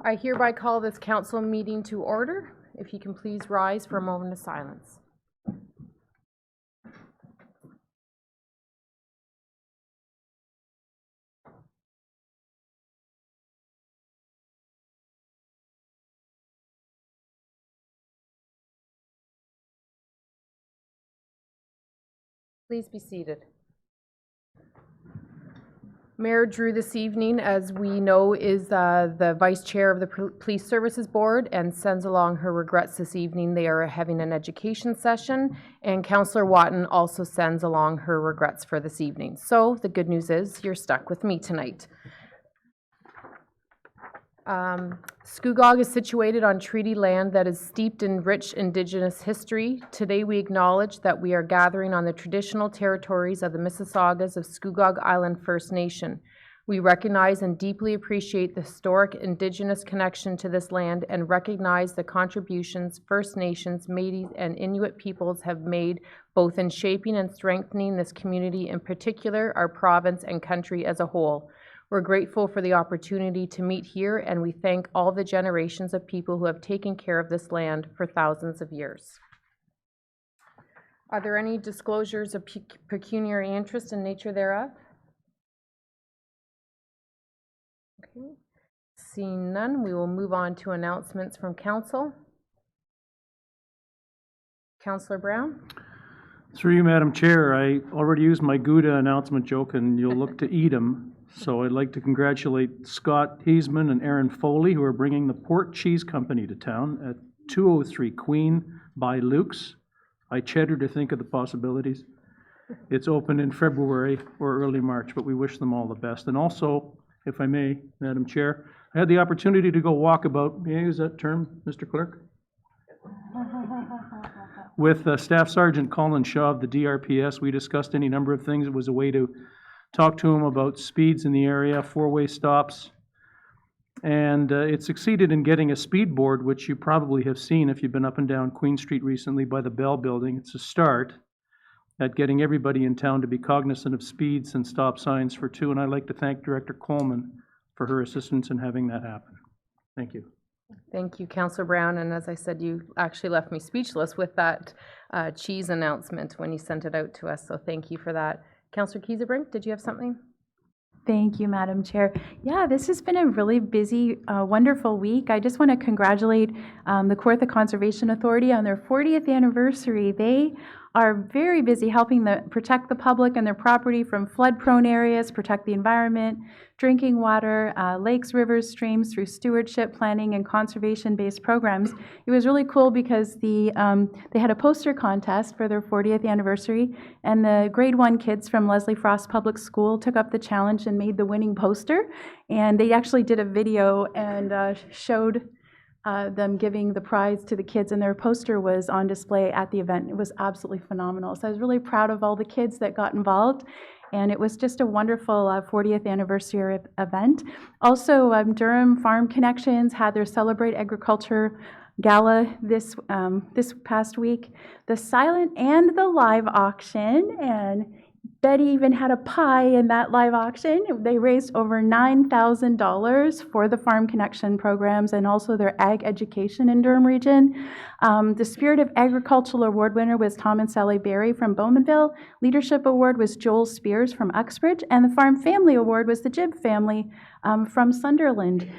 I hereby call this council meeting to order. If you can please rise for a moment of silence. Please be seated. Mayor Drew this evening, as we know, is the Vice Chair of the Police Services Board and sends along her regrets this evening. They are having an education session, and Councillor Watton also sends along her regrets for this evening. So the good news is you're stuck with me tonight. Scugog is situated on treaty land that is steeped in rich Indigenous history. Today we acknowledge that we are gathering on the traditional territories of the Mississaugas of Scugog Island First Nation. We recognize and deeply appreciate the historic Indigenous connection to this land and recognize the contributions First Nations, Métis, and Inuit peoples have made both in shaping and strengthening this community, in particular our province and country as a whole. We're grateful for the opportunity to meet here, and we thank all the generations of people who have taken care of this land for thousands of years. Are there any disclosures of pecuniary interest in nature thereof? Okay. Seeing none, we will move on to announcements from council. Councillor Brown. Through you, Madam Chair, I already used my Gouda announcement joke, and you'll look to eat 'em. So I'd like to congratulate Scott Heisman and Aaron Foley, who are bringing the Port Cheese Company to town at 203 Queen by Luke's. I cheddar to think of the possibilities. It's open in February or early March, but we wish them all the best. And also, if I may, Madam Chair, I had the opportunity to go walkabout, may I use that term, Mr. Clerk? With Staff Sergeant Colin Shaw of the DRPS. We discussed any number of things. It was a way to talk to him about speeds in the area, four-way stops, and it succeeded in getting a speed board, which you probably have seen if you've been up and down Queen Street recently by the Bell Building. It's a start at getting everybody in town to be cognizant of speeds and stop signs for two, and I'd like to thank Director Coleman for her assistance in having that happen. Thank you. Thank you, Councillor Brown, and as I said, you actually left me speechless with that cheese announcement when you sent it out to us, so thank you for that. Councillor Kiesebrink, did you have something? Thank you, Madam Chair. Yeah, this has been a really busy, wonderful week. I just want to congratulate the Kawartha Conservation Authority on their 40th anniversary. They are very busy helping protect the public and their property from flood-prone areas, protect the environment, drinking water, lakes, rivers, streams through stewardship, planning, and conservation-based programs. It was really cool because they had a poster contest for their 40th anniversary, and the grade 1 kids from Leslie Frost Public School took up the challenge and made the winning poster. And they actually did a video and showed them giving the prize to the kids, and their poster was on display at the event. It was absolutely phenomenal. So I was really proud of all the kids that got involved, and it was just a wonderful 40th anniversary event. Also, Durham Farm Connections had their Celebrate Agriculture Gala this past week. The silent and the live auction, and Betty even had a pie in that live auction. They raised over $9,000 for the Farm Connection programs and also their ag education in Durham region. The Spirit of Agricultural Award winner was Tom and Sally Berry from Bowmanville. Leadership Award was Joel Spears from Uxbridge. And the Farm Family Award was the Jibb family from Sunderland.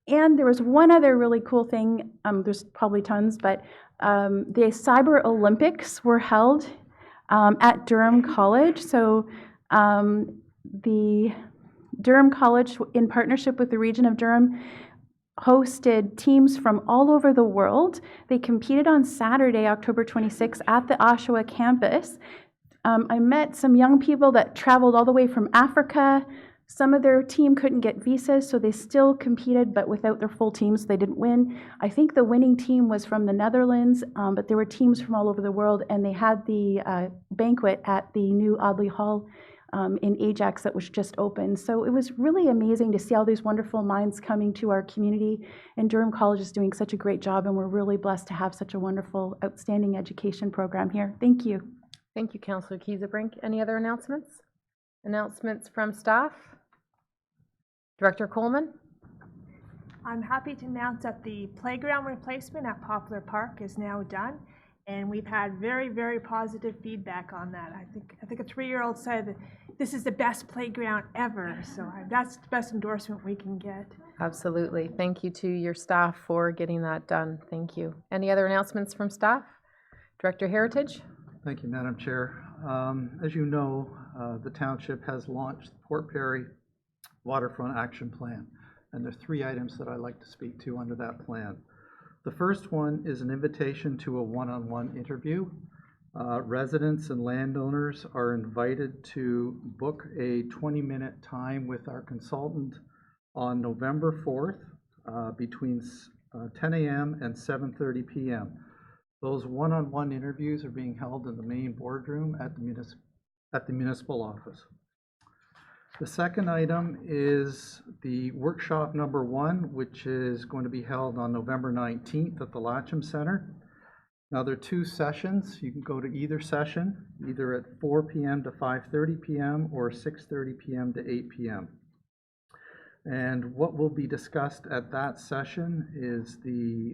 And there was one other really cool thing. There's probably tons, but the Cyber Olympics were held at Durham College. So the Durham College, in partnership with the region of Durham, hosted teams from all over the world. They competed on Saturday, October 26th at the Oshawa campus. I met some young people that traveled all the way from Africa. Some of their team couldn't get visas, so they still competed, but without their full teams, they didn't win. I think the winning team was from the Netherlands, but there were teams from all over the world, and they had the banquet at the new Audley Hall in Ajax that was just opened. So it was really amazing to see all these wonderful minds coming to our community, and Durham College is doing such a great job, and we're really blessed to have such a wonderful, outstanding education program here. Thank you. Thank you, Councillor Kiesebrink. Any other announcements? Announcements from staff? Director Coleman? I'm happy to announce that the playground replacement at Poplar Park is now done, and we've had very, very positive feedback on that. I think a 3-year-old said that this is the best playground ever, so that's the best endorsement we can get. Absolutely. Thank you to your staff for getting that done. Thank you. Any other announcements from staff? Director Heritage? Thank you, Madam Chair. As you know, the township has launched the Port Perry Waterfront Action Plan, and there are 3 items that I'd like to speak to under that plan. The first one is an invitation to a one-on-one interview. Residents and landowners are invited to book a 20-minute time with our consultant on November 4th between 10 a.m. and 7:30 p.m. Those one-on-one interviews are being held in the main boardroom at the municipal office. The second item is the workshop number 1, which is going to be held on November 19th at the Latcham Center. Now, there are 2 sessions. You can go to either session, either at 4 p.m. to 5:30 p.m. or 6:30 p.m. to 8 p.m. And what will be discussed at that session is the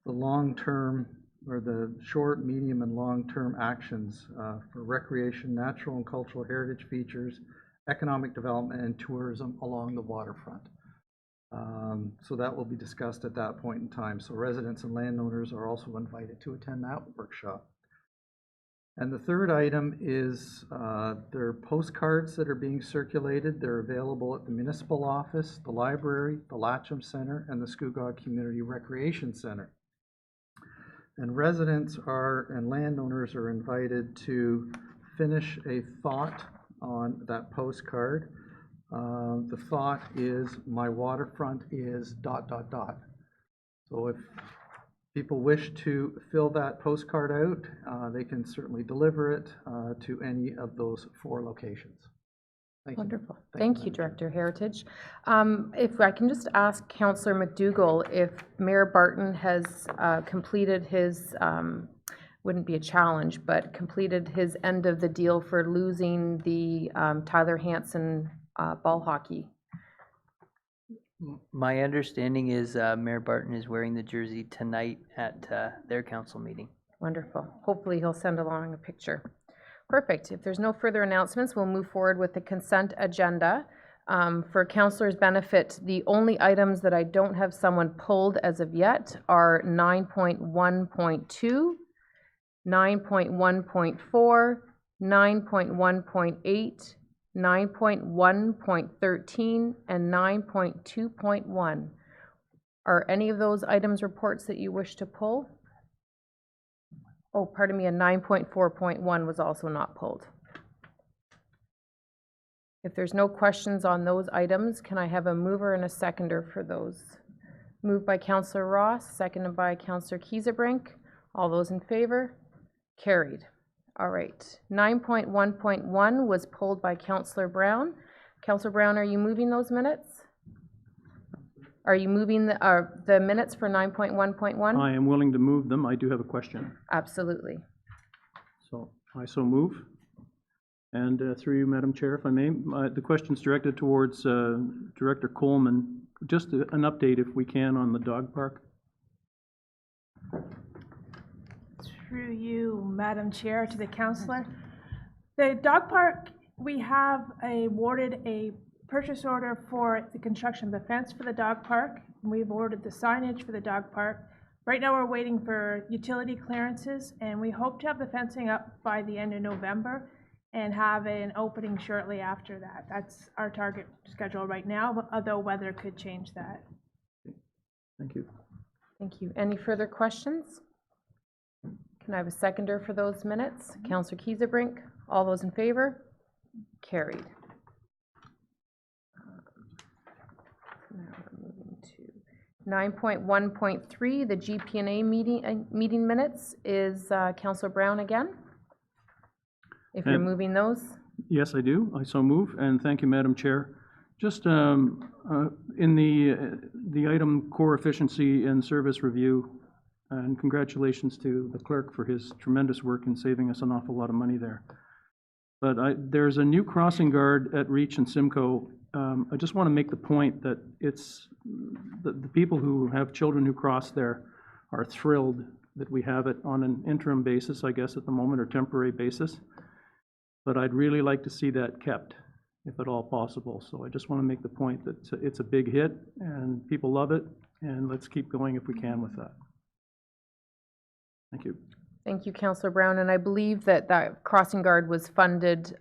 long-term or the short, medium, and long-term actions for recreation, natural and cultural heritage features, economic development, and tourism along the waterfront. So that will be discussed at that point in time. So residents and landowners are also invited to attend that workshop. And the third item is there are postcards that are being circulated. They're available at the municipal office, the library, the Latcham Center, and the Scugog Community Recreation Center. And residents and landowners are invited to finish a thought on that postcard. The thought is, my waterfront is ... So if people wish to fill that postcard out, they can certainly deliver it to any of those 4 locations. Thank you. Wonderful. Thank Thank you, you, Madam Director Heritage. If I can just ask Councillor McDougall if Mayor Barton has completed his, wouldn't be a challenge, but completed his end of the deal for losing the Tyler Hanson ball hockey. My understanding is Mayor Barton is wearing the jersey tonight at their council meeting. Wonderful. Hopefully he'll send along a picture. Perfect. If there's no further announcements, we'll move forward with the consent agenda. For councillors' benefit, the only items that I don't have someone pulled as of yet are 9.1.2, 9.1.4, 9.1.8, 9.1.13, and 9.2.1. Are any of those items reports that you wish to pull? Oh, pardon me, and 9.4.1 was also not pulled. If there's no questions on those items, can I have a mover and a seconder for those? Moved by Councillor Ross, seconded by Councillor Kiesebrink. All those in favor? Carried. All right. 9.1.1 was pulled by Councillor Brown. Councillor Brown, are you moving those minutes? Are you moving the minutes for 9.1.1? I am willing to move them. I do have a question. Absolutely. So I so move. And through you, Madam Chair, if I may, the question's directed towards Director Coleman. Just an update, if we can, on the dog park. Through you, Madam Chair, to the councillor. The dog park, we have awarded a purchase order for the construction of the fence for the dog park. We've ordered the signage for the dog park. Right now we're waiting for utility clearances, and we hope to have the fencing up by the end of November and have an opening shortly after that. That's our target schedule right now, but although weather could change that. Thank you. Thank you. Any further questions? Can I have a seconder for those minutes? Councillor Kiesebrink. All those in favor? Carried. Now we're moving to 9.1.3, the GP&A meeting minutes. Is Councillor Brown again? If you're moving those? Yes, I do. I so move, and thank you, Madam Chair. Just in the item core efficiency and service review, and congratulations to the clerk for his tremendous work in saving us an awful lot of money there. But there's a new crossing guard at Reach and Simcoe I just want to make the point that it's, the people who have children who cross there are thrilled that we have it on an interim basis, I guess, at the moment, or temporary basis. But I'd really like to see that kept, if at all possible. So I just want to make the point that it's a big hit, and people love it, and let's keep going if we can with that. Thank you. Thank you, Councillor Brown, and I believe that that crossing guard was funded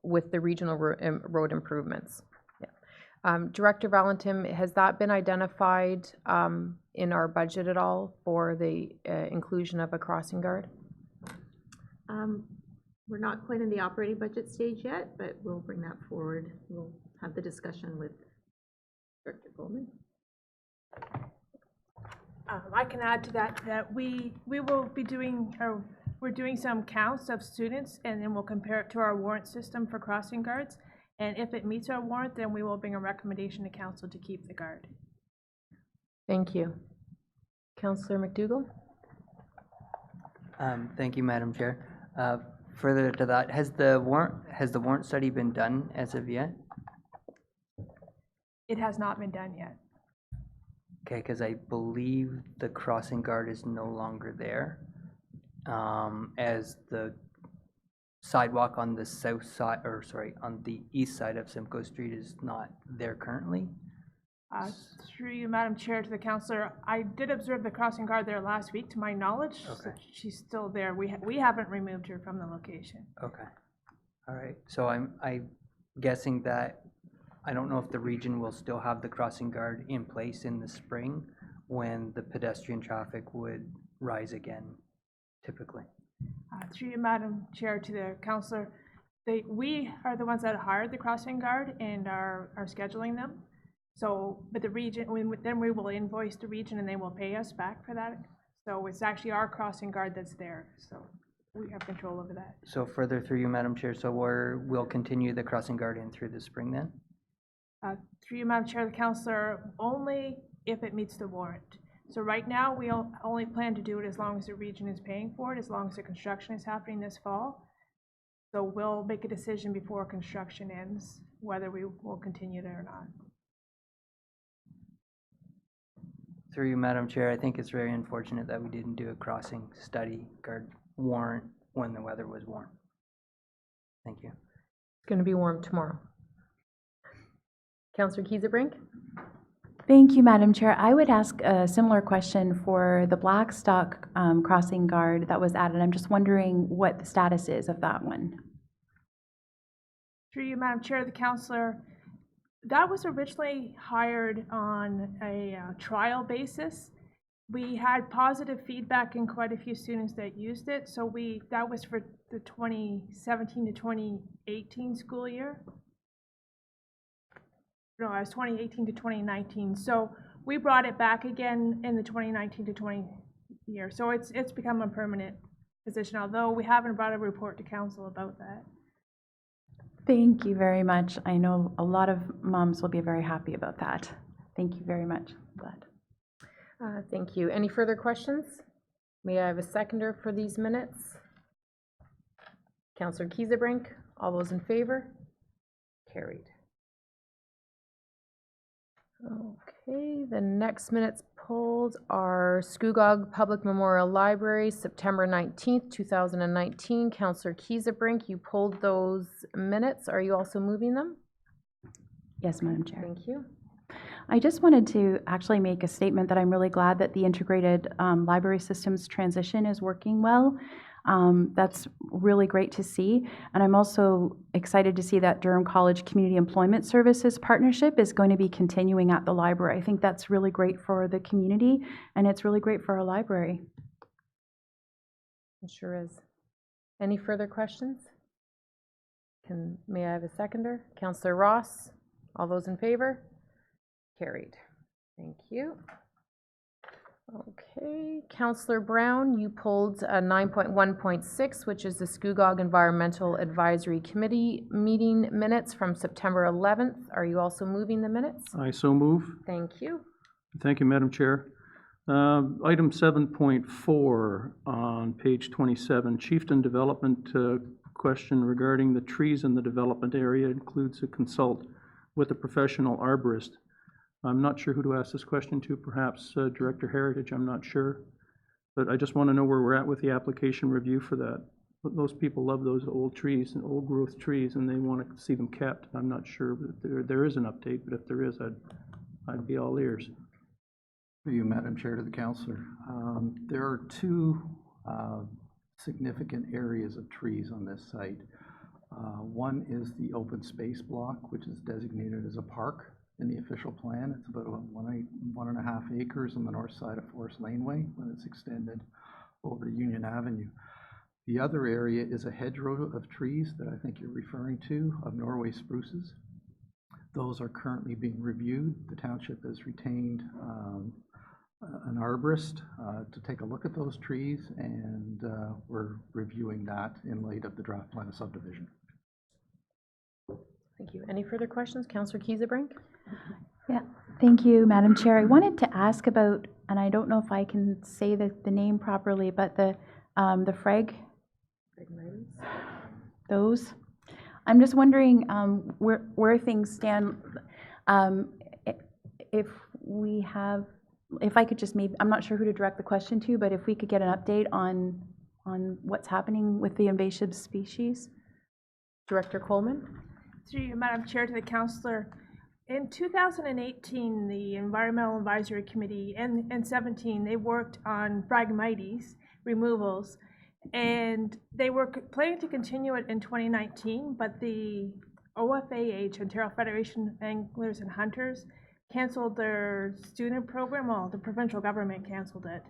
with the regional road improvements. Yeah. Director Valentin, has that been identified in our budget at all for the inclusion of a crossing guard? We're not quite in the operating budget stage yet, but we'll bring that forward. We'll have the discussion with Director Goldman. I can add to that, that we will be doing, or we're doing some counts of students, and then we'll compare it to our warrant system for crossing guards. And if it meets our warrant, then we will bring a recommendation to council to keep the guard. Thank you. Councillor McDougall? Thank you, Madam Chair. Further to that, has the warrant study been done as of yet? It has not been done yet. Okay, because I believe the crossing guard is no longer there, as the sidewalk on the south side, or sorry, on the east side of Simcoe Street is not there currently. Through you, Madam Chair, to the councillor, I did observe the crossing guard there last week, to my knowledge. So Okay. she's still there. We haven't removed her from the location. Okay, all right. So I'm guessing that, I don't know if the region will still have the crossing guard in place in the spring when the pedestrian traffic would rise again, typically. Through you, Madam Chair, to the councillor, we are the ones that hired the crossing guard and are scheduling them. So, but the region, then we will invoice the region and they will pay us back for that. So it's actually our crossing guard that's there, so we have control over that. So further through you, Madam Chair, so we'll continue the crossing guard in through the spring then? Through you, Madam Chair, the councillor, only if it meets the warrant. So right now, we only plan to do it as long as the region is paying for it, as long as the construction is happening this fall. So we'll make a decision before construction ends, whether we will continue there or not. Through you, Madam Chair, I think it's very unfortunate that we didn't do a crossing study guard warrant when the weather was warm. Thank you. It's going to be warm tomorrow. Councillor Kieserbrink? Thank you, Madam Chair. I would ask a similar question for the Blackstock crossing guard that was added. I'm just wondering what the status is of that one. Through you, Madam Chair, the councillor, that was originally hired on a trial basis. We had positive feedback in quite a few students that used it, so that was for the 2017 to 2018 school year. No, it was 2018 to 2019. So we brought it back again in the 2019 to 20 year. So it's become a permanent position, although we haven't brought a report to council about that. Thank you very much. I know a lot of moms will be very happy about that. Thank you very much. Glad. Thank you. Any further questions? May I have a seconder for these minutes? Councillor Kieserbrink, all those in favor? Carried. Okay, the next minutes pulled are Scugog Public Memorial Library, September 19th, 2019. Councillor Kieserbrink, you pulled those minutes. Are you also moving them? Yes, Madam Chair. Thank you. I just wanted to actually make a statement that I'm really glad that the integrated library systems transition is working well. That's really great to see. And I'm also excited to see that Durham College Community Employment Services partnership is going to be continuing at the library. I think that's really great for the community, and it's really great for our library. It sure is. Any further questions? May I have a seconder? Councillor Ross, all those in favor? Carried. Thank you. Okay, Councillor Brown, you pulled 9.1.6, which is the Scugog Environmental Advisory Committee meeting minutes from September 11th. Are you also moving the minutes? I so move. Thank you. Thank you, Madam Chair. Item 7.4 on page 27, Chieftain Development question regarding the trees in the development area includes a consult with a professional arborist. I'm not sure who to ask this question to, perhaps Director Heritage, I'm not sure. But I just want to know where we're at with the application review for that. But those people love those old trees and old growth trees, and they want to see them kept. I'm not sure that there is an update, but if there is, I'd be all ears. Through you, Madam Chair, to the councillor. There are two significant areas of trees on this site. One is the open space block, which is designated as a park in the official plan. It's about 1.5 acres on the north side of Forest Laneway when it's extended over to Union Avenue. The other area is a hedgerow of trees that I think you're referring to, of Norway spruces. Those are currently being reviewed. The township has retained an arborist to take a look at those trees, and we're reviewing that in light of the draft plan of subdivision. Thank you. Any further questions? Councillor Kiesebrink? Yeah, thank you, Madam Chair. I wanted to ask about, and I don't know if I can say the name properly, but the those. I'm just wondering where things stand. If we have, if I could just maybe, I'm not sure who to direct the question to, but if we could get an update on what's happening with the invasive species. Director Coleman? Through you, Madam Chair, to the councillor. In 2018, the Environmental Advisory Committee and 17, they worked on Phragmites removals, and they were planning to continue it in 2019, but the OFAH, Ontario Federation of Anglers and Hunters, canceled their student program. Well, the provincial government canceled it.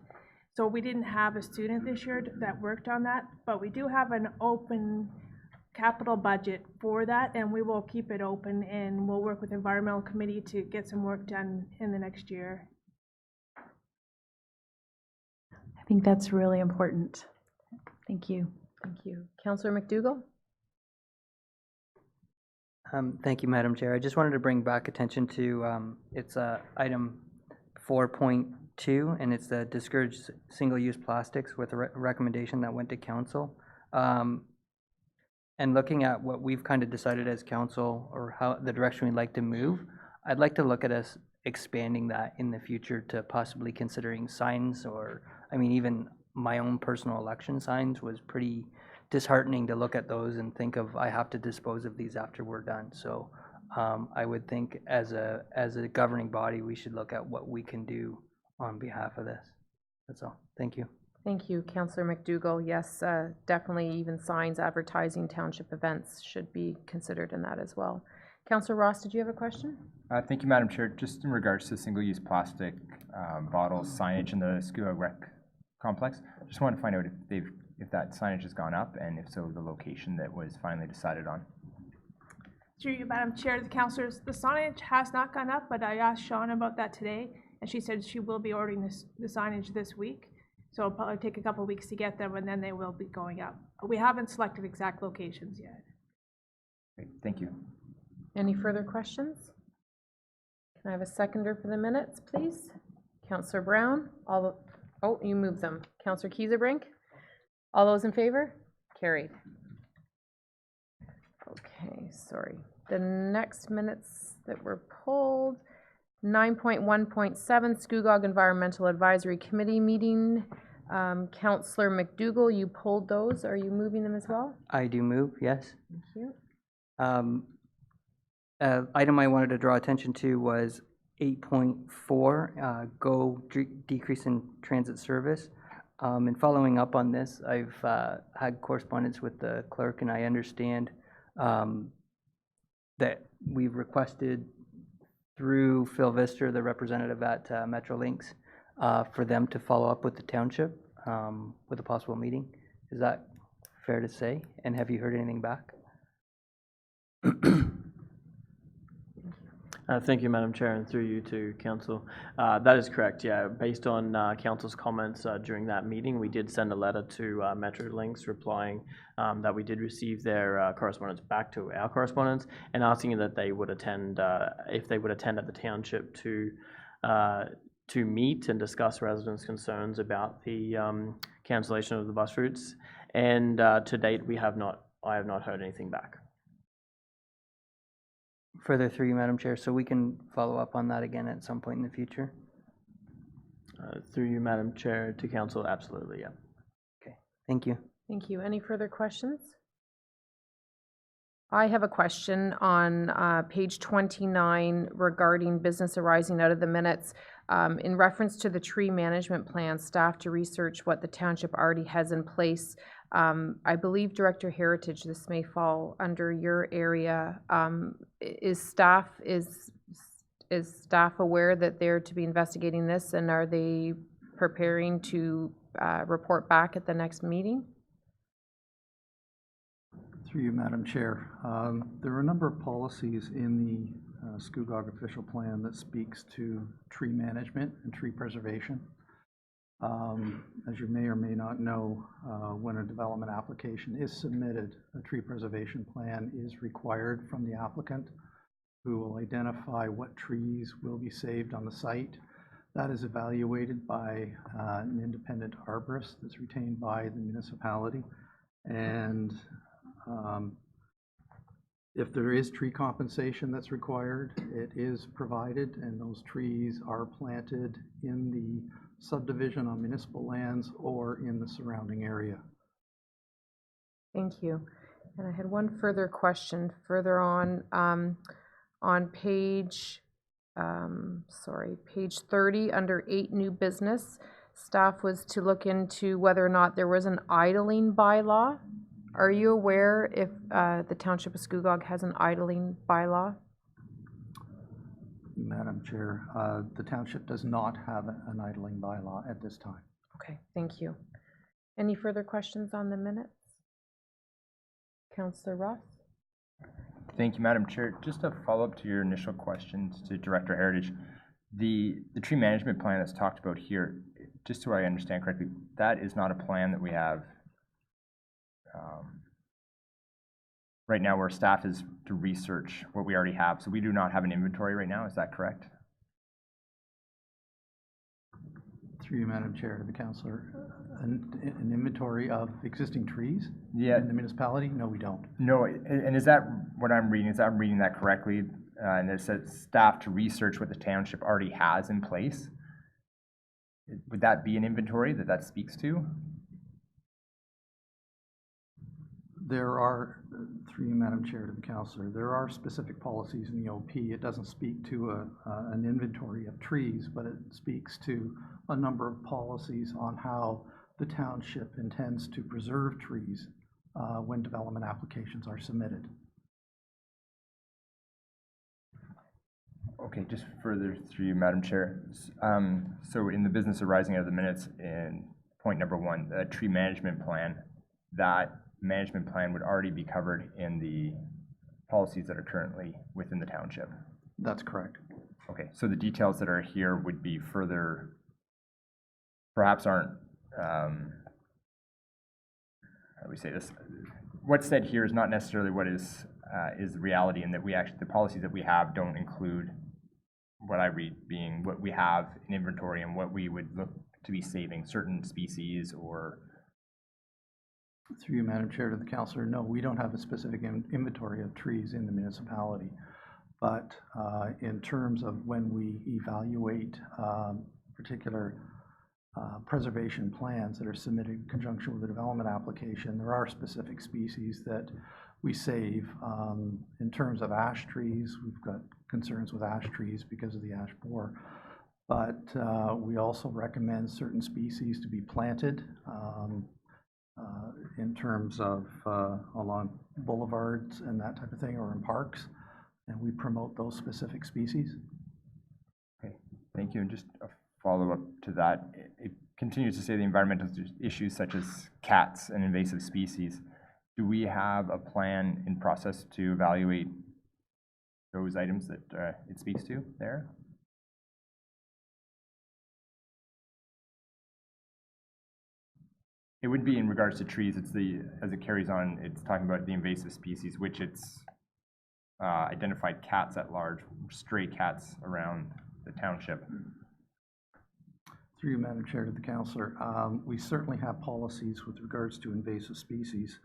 So we didn't have a student this year that worked on that, but we do have an open capital budget for that, and we will keep it open, and we'll work with the environmental committee to get some work done in the next year. I think that's really important. Thank you. Thank you. Councillor McDougall? Thank you, Madam Chair. I just wanted to bring back attention to, it's item 4.2, and it's the discourage single-use plastics with a recommendation that went to council. And looking at what we've kind of decided as council, or how the direction we'd like to move, I'd like to look at us expanding that in the future to possibly considering signs, or, I mean, even my own personal election signs was pretty disheartening to look at those and think of, I have to dispose of these after we're done. So I would think as a governing body, we should look at what we can do on behalf of this. That's all. Thank you. Thank you, Councillor McDougall. Yes, definitely even signs advertising township events should be considered in that as well. Councillor Ross, did you have a question? Thank you, Madam Chair. Just in regards to single-use plastic bottles signage in the Skua Rec complex, just wanted to find out if that signage has gone up, and if so, the location that was finally decided on. Through you, Madam Chair, the councillors, the signage has not gone up, but I asked Sean about that today, and she said she will be ordering the signage this week. So it'll probably take a couple of weeks to get them, and then they will be going up. We haven't selected exact locations yet. Great, thank you. Any further questions? Can I have a seconder for the minutes, please? Councillor Brown, oh, you moved them. Councillor Kiesebrink? All those in favor? Carried. Okay, sorry. The next minutes that were pulled, 9.1.7, Scugog Environmental Advisory Committee meeting. Councillor McDougall, you pulled those. Are you moving them as well? I do move, yes. Thank you. Item I wanted to draw attention to was 8.4, decrease in transit service. And following up on this, I've had correspondence with the clerk, and I understand that we've requested through Phil Vister, the representative at Metrolinx, for them to follow up with the township with a possible meeting. Is that fair to say? And have you heard anything back? Thank you, Madam Chair, and through you to Council. That is correct, yeah. Based on Council's comments during that meeting, we did send a letter to Metrolinx replying that we did receive their correspondence back to our correspondence, and asking that they would attend, if they would attend at the township to meet and discuss residents' concerns about the cancellation of the bus routes. And to date, I have not heard anything back. further through you, Madam Chair, so we can follow up on that again at some point in the future? Through you, Madam Chair, to council, absolutely, yeah. Okay, thank you. Thank you. Any further questions? I have a question on page 29 regarding business arising out of the minutes. In reference to the tree management plan, staff to research what the township already has in place. I believe Director Heritage, this may fall under your area. Is staff aware that they're to be investigating this, and are they preparing to report back at the next meeting? Through you, Madam Chair. There are a number of policies in the Scugog official plan that speaks to tree management and tree preservation. As you may or may not know, when a development application is submitted, a tree preservation plan is required from the applicant, who will identify what trees will be saved on the site. That is evaluated by an independent arborist that's retained by the municipality. And if there is tree compensation that's required, it is provided, and those trees are planted in the subdivision on municipal lands or in the surrounding area. Thank you. And I had one further question further on page, page 30, under 8 new business. Staff was to look into whether or not there was an idling bylaw. Are you aware if the Township of Scugog has an idling bylaw? Madam Chair, the township does not have an idling bylaw at this time. Okay, thank you. Any further questions on the minutes? Councillor Ross? Thank you, Madam Chair. Just a follow-up to your initial questions to Director Heritage. The tree management plan that's talked about here, just so I understand correctly, that is not a plan that we have right now where staff is to research what we already have. So we do not have an inventory right now, is that correct? Through you, Madam Chair, to the councillor, an inventory of existing trees Yeah. in the municipality? No, we don't. No, and is that what I'm reading? Is that I'm reading that correctly? And it says staff to research what the township already has in place. Would that be an inventory that speaks to? There are, through you, Madam Chair, to the councillor, there are specific policies in the OP. It doesn't speak to an inventory of trees, but it speaks to a number of policies on how the township intends to preserve trees when development applications are submitted. Okay, just further through you, Madam Chair. So in the business arising out of the minutes, in point number 1, the tree management plan, that management plan would already be covered in the policies that are currently within the township. That's correct. Okay, so the details that are here would be further, perhaps aren't, how do we say this? What's said here is not necessarily what is reality, and that we actually, the policies that we have don't include what I read being what we have in inventory and what we would look to be saving, certain species or. Through you, Madam Chair, to the councillor, no, we don't have a specific inventory of trees in the municipality. But in terms of when we evaluate particular preservation plans that are submitted in conjunction with the development application, there are specific species that we save. In terms of ash trees, we've got concerns with ash trees because of the ash borer. But we also recommend certain species to be planted in terms of along boulevards and that type of thing, or in parks, and we promote those specific species. Okay, thank you. And just a follow-up to that, it continues to say the environmental issues such as cats and invasive species. Do we have a plan in process to evaluate those items that it speaks to there? It would be in regards to trees. It's as it carries on, it's talking about the invasive species, which it's identified cats at large, stray cats around the township. Through you, Madam Chair, to the councillor, we certainly have policies with regards to invasive species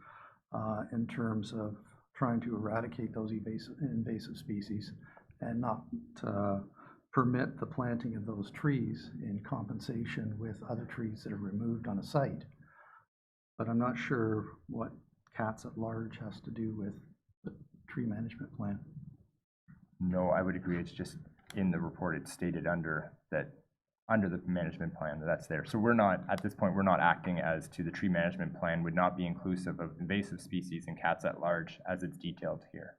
in terms of trying to eradicate those invasive species and not permit the planting of those trees in compensation with other trees that are removed on a site. But I'm not sure what cats at large has to do with the tree management plan. No, I would agree. It's just in the report, it's stated under the management plan that's there. So we're not, at this point, we're not acting as to the tree management plan would not be inclusive of invasive species and cats at large as it's detailed here.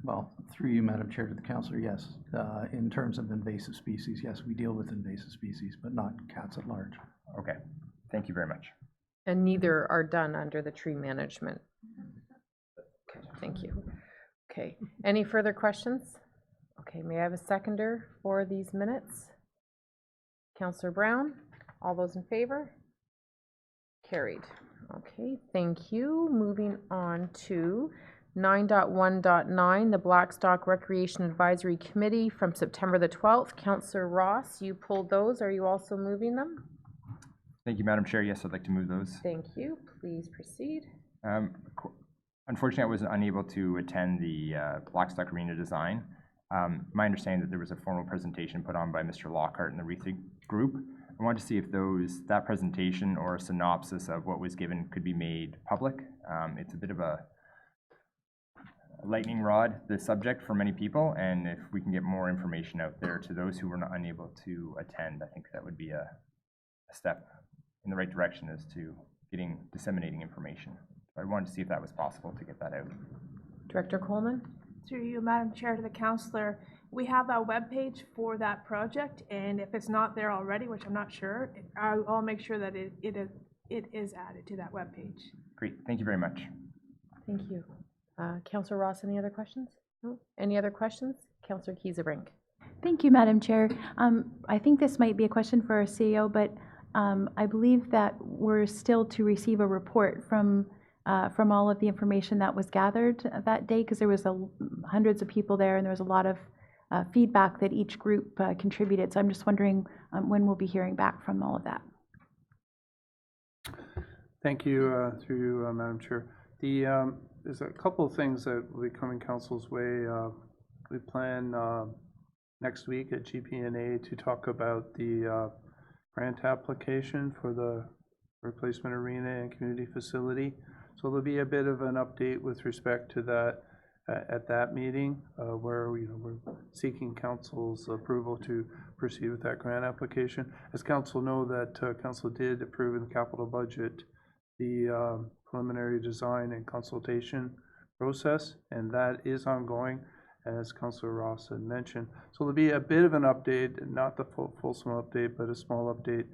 Well, through you, Madam Chair, to the councillor, yes. In terms of invasive species, yes, we deal with invasive species, but not cats at large. Okay, thank you very much. And neither are done under the tree management. Okay, thank you. Okay, any further questions? Okay, may I have a seconder for these minutes? Councillor Brown, all those in favor? Carried. Okay, thank you. Moving on to 9.1.9, the Blackstock Recreation Advisory Committee from September the 12th. Councillor Ross, you pulled those. Are you also moving them? Thank you, Madam Chair. Yes, I'd like to move those. Thank you. Please proceed. Unfortunately, I was unable to attend the Blackstock Arena design. My understanding that there was a formal presentation put on by Mr. Lockhart and the Rethink Group. I wanted to see if that presentation or a synopsis of what was given could be made public. It's a bit of a lightning rod, the subject, for many people, and if we can get more information out there to those who were not unable to attend, I think that would be a step in the right direction as to disseminating information. I wanted to see if that was possible to get that out. Director Coleman? Through you, Madam Chair, to the councillor, we have a webpage for that project, and if it's not there already, which I'm not sure, I'll make sure that it is added to that webpage. Great, thank you very much. Thank you. Councillor Ross, any other questions? No? Any other questions? Councillor Kiesebrink. Thank you, Madam Chair. I think this might be a question for our CEO, but I believe that we're still to receive a report from all of the information that was gathered that day, because there was hundreds of people there and there was a lot of feedback that each group contributed. So I'm just wondering when we'll be hearing back from all of that. Thank you, through you, Madam Chair. There's a couple of things that will be coming council's way. We plan next week at GP&A to talk about the grant application for the replacement arena and community facility. So there'll be a bit of an update with respect to that at that meeting, where we're seeking council's approval to proceed with that grant application. As council know, that council did approve in the capital budget the preliminary design and consultation process, and that is ongoing, as Councillor Ross had mentioned. So there'll be a bit of an update, not the fulsome update, but a small update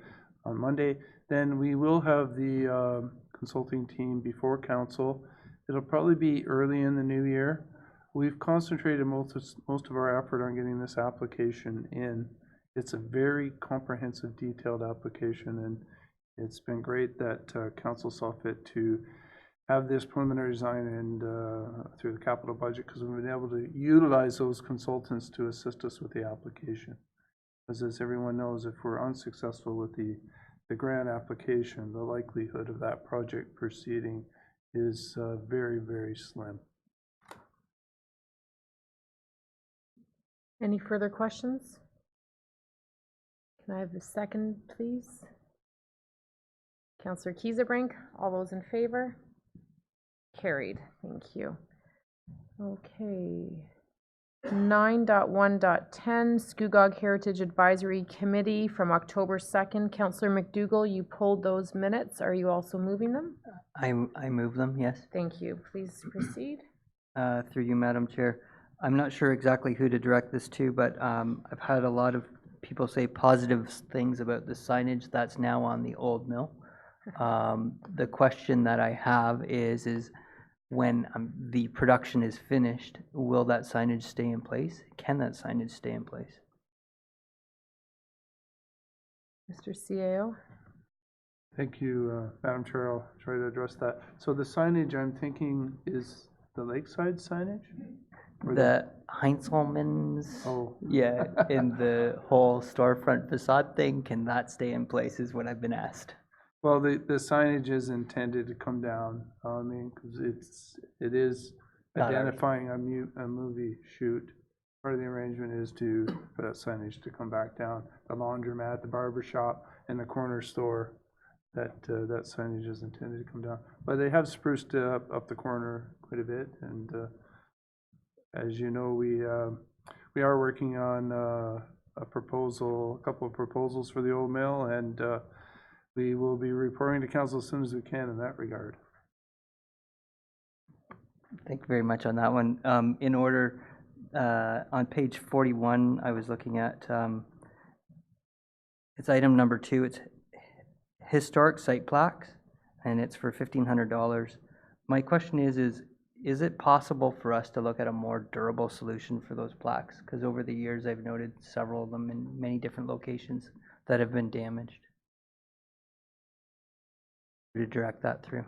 on Monday. Then we will have the consulting team before council. It'll probably be early in the new year. We've concentrated most of our effort on getting this application in. It's a very comprehensive, detailed application, and it's been great that council saw fit to have this preliminary design and through the capital budget, because we've been able to utilize those consultants to assist us with the application. As everyone knows, if we're unsuccessful with the grant application, the likelihood of that project proceeding is very, very slim. Any further questions? Can I have the second, please? Councillor Kiesebrink, all those in favor? Carried. Thank you. Okay. 9.1.10, Scugog Heritage Advisory Committee from October 2nd. Councillor McDougall, you pulled those minutes. Are you also moving them? I move them, yes. Thank you. Please proceed. Through you, Madam Chair. I'm not sure exactly who to direct this to, but I've had a lot of people say positive things about the signage that's now on the old mill. The question that I have is when the production is finished, will that signage stay in place? Can that signage stay in place? Mr. CAO? Thank you, Madam Chair. I'll try to address that. So the signage I'm thinking is the lakeside signage? Or The Heinzelman's, Oh. yeah, in the whole storefront facade thing, can that stay in place is what I've been asked. Well, the signage is intended to come down. I mean, because it is Not ours. identifying a movie shoot. Part of the arrangement is for that signage to come back down. The laundromat, the barber shop, and the corner store, that signage is intended to come down. But they have spruced up the corner quite a bit, and as you know, we are working on a couple of proposals for the old mill, and we will be reporting to council as soon as we can in that regard. Thank you very much on that one. In order, on page 41, I was looking at, it's item number 2, it's historic site plaques, and it's for $1,500. My question is it possible for us to look at a more durable solution for those plaques? Because over the years, I've noted several of them in many different locations that have been damaged. To direct that through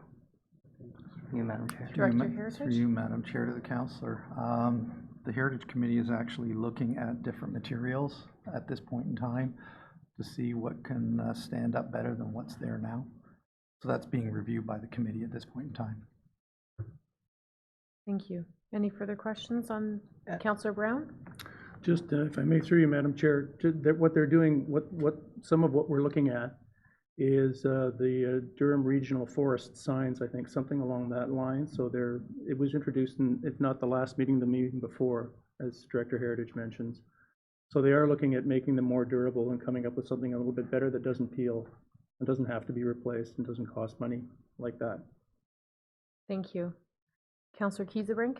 you, Madam Chair. Director Through Heritage? you, Madam Chair, to the councillor. The Heritage Committee is actually looking at different materials at this point in time to see what can stand up better than what's there now. So that's being reviewed by the committee at this point in time. Thank you. Any further questions on Councillor Brown? Just, if I may, through you, Madam Chair, what they're doing, some of what we're looking at is the Durham Regional Forest signs, I think, something along that line. So it was introduced in, if not the last meeting, the meeting before, as Director Heritage mentions. So they are looking at making them more durable and coming up with something a little bit better that doesn't peel and doesn't have to be replaced and doesn't cost money like that. Thank you. Councillor Kiesebrink?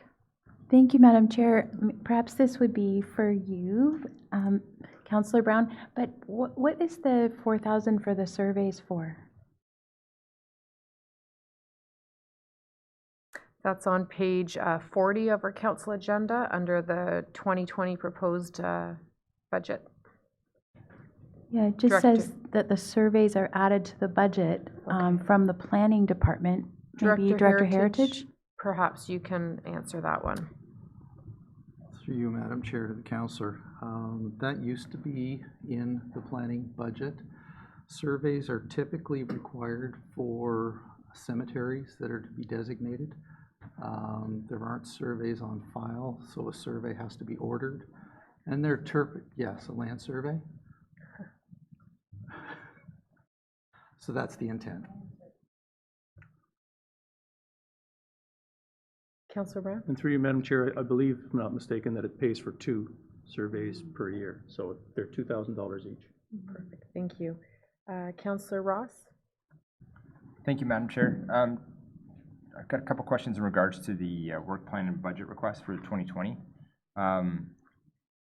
Thank you, Madam Chair. Perhaps this would be for you, Councillor Brown, but what is the $4,000 for the surveys for? That's on page 40 of our council agenda under the 2020 proposed budget. Yeah, it just Director. says that the surveys are added to the budget from the planning department. Maybe Director Heritage? Perhaps you can answer that one. Through you, Madam Chair, to the councillor. That used to be in the planning budget. Surveys are typically required for cemeteries that are to be designated. There aren't surveys on file, so a survey has to be ordered. And they're yes, a land survey. So that's the intent. Councillor Brown? And through you, Madam Chair, I believe, if I'm not mistaken, that it pays for 2 surveys per year. So they're $2,000 each. Perfect, thank you. Councillor Ross? Thank you, Madam Chair. I've got a couple questions in regards to the work plan and budget request for 2020.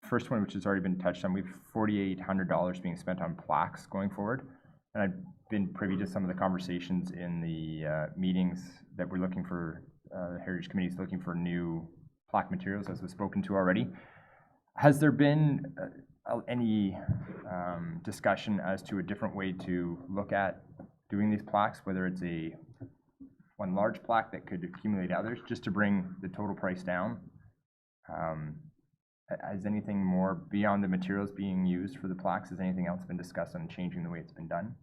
First one, which has already been touched on, we have $4,800 being spent on plaques going forward. And I've been privy to some of the conversations in the meetings that we're looking for, the Heritage Committee is looking for new plaque materials, as was spoken to already. Has there been any discussion as to a different way to look at doing these plaques, whether it's one large plaque that could accumulate others, just to bring the total price down? Has anything more beyond the materials being used for the plaques, has anything else been discussed on changing the way it's been done?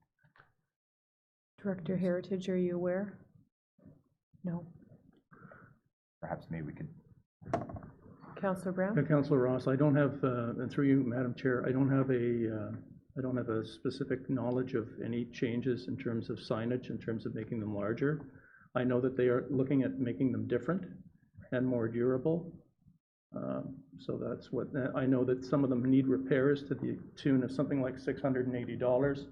Director Heritage, are you aware? No. Perhaps maybe we could. Councillor Brown? Councillor Ross, I don't have, and through you, Madam Chair, I don't have a specific knowledge of any changes in terms of signage, in terms of making them larger. I know that they are looking at making them different and more durable. So that's what, I know that some of them need repairs to the tune of something like $680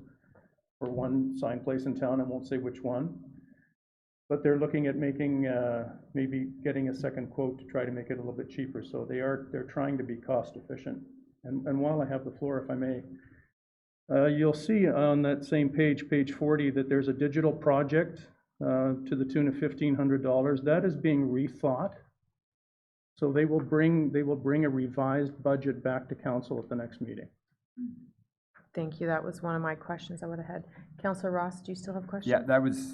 for one sign place in town. I won't say which one. But they're looking at making, maybe getting a second quote to try to make it a little bit cheaper. So they're trying to be cost efficient. And while I have the floor, if I may, you'll see on that same page, page 40, that there's a digital project to the tune of $1,500. That is being rethought. So they will bring a revised budget back to council at the next meeting. Thank you. That was one of my questions I would have had. Councillor Ross, do you still have questions? Yeah, that was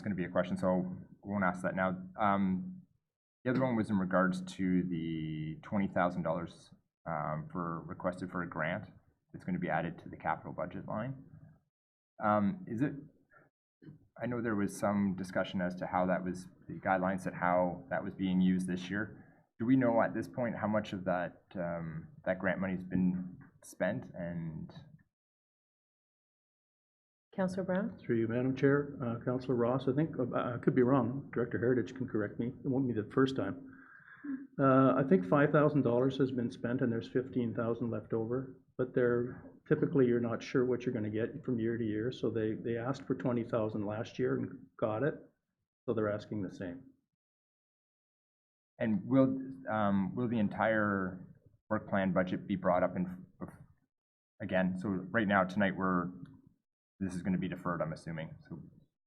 going to be a question, so I won't ask that now. The other one was in regards to the $20,000 requested for a grant that's going to be added to the capital budget line. I know there was some discussion as to how that was, the guidelines that how that was being used this year. Do we know at this point how much of that, that grant money's been spent? And Councillor Brown? Through you, Madam Chair, Councillor Ross, I think, I could be wrong, Director Heritage can correct me, it won't be the first time. I think $5,000 has been spent and there's 15,000 left over, but they're, typically you're not sure what you're gonna get from year to year, so they asked for 20,000 last year and got it, so they're asking the same. and will the entire work plan budget be brought up in, again, so right now, tonight, this is gonna be deferred, I'm assuming, so,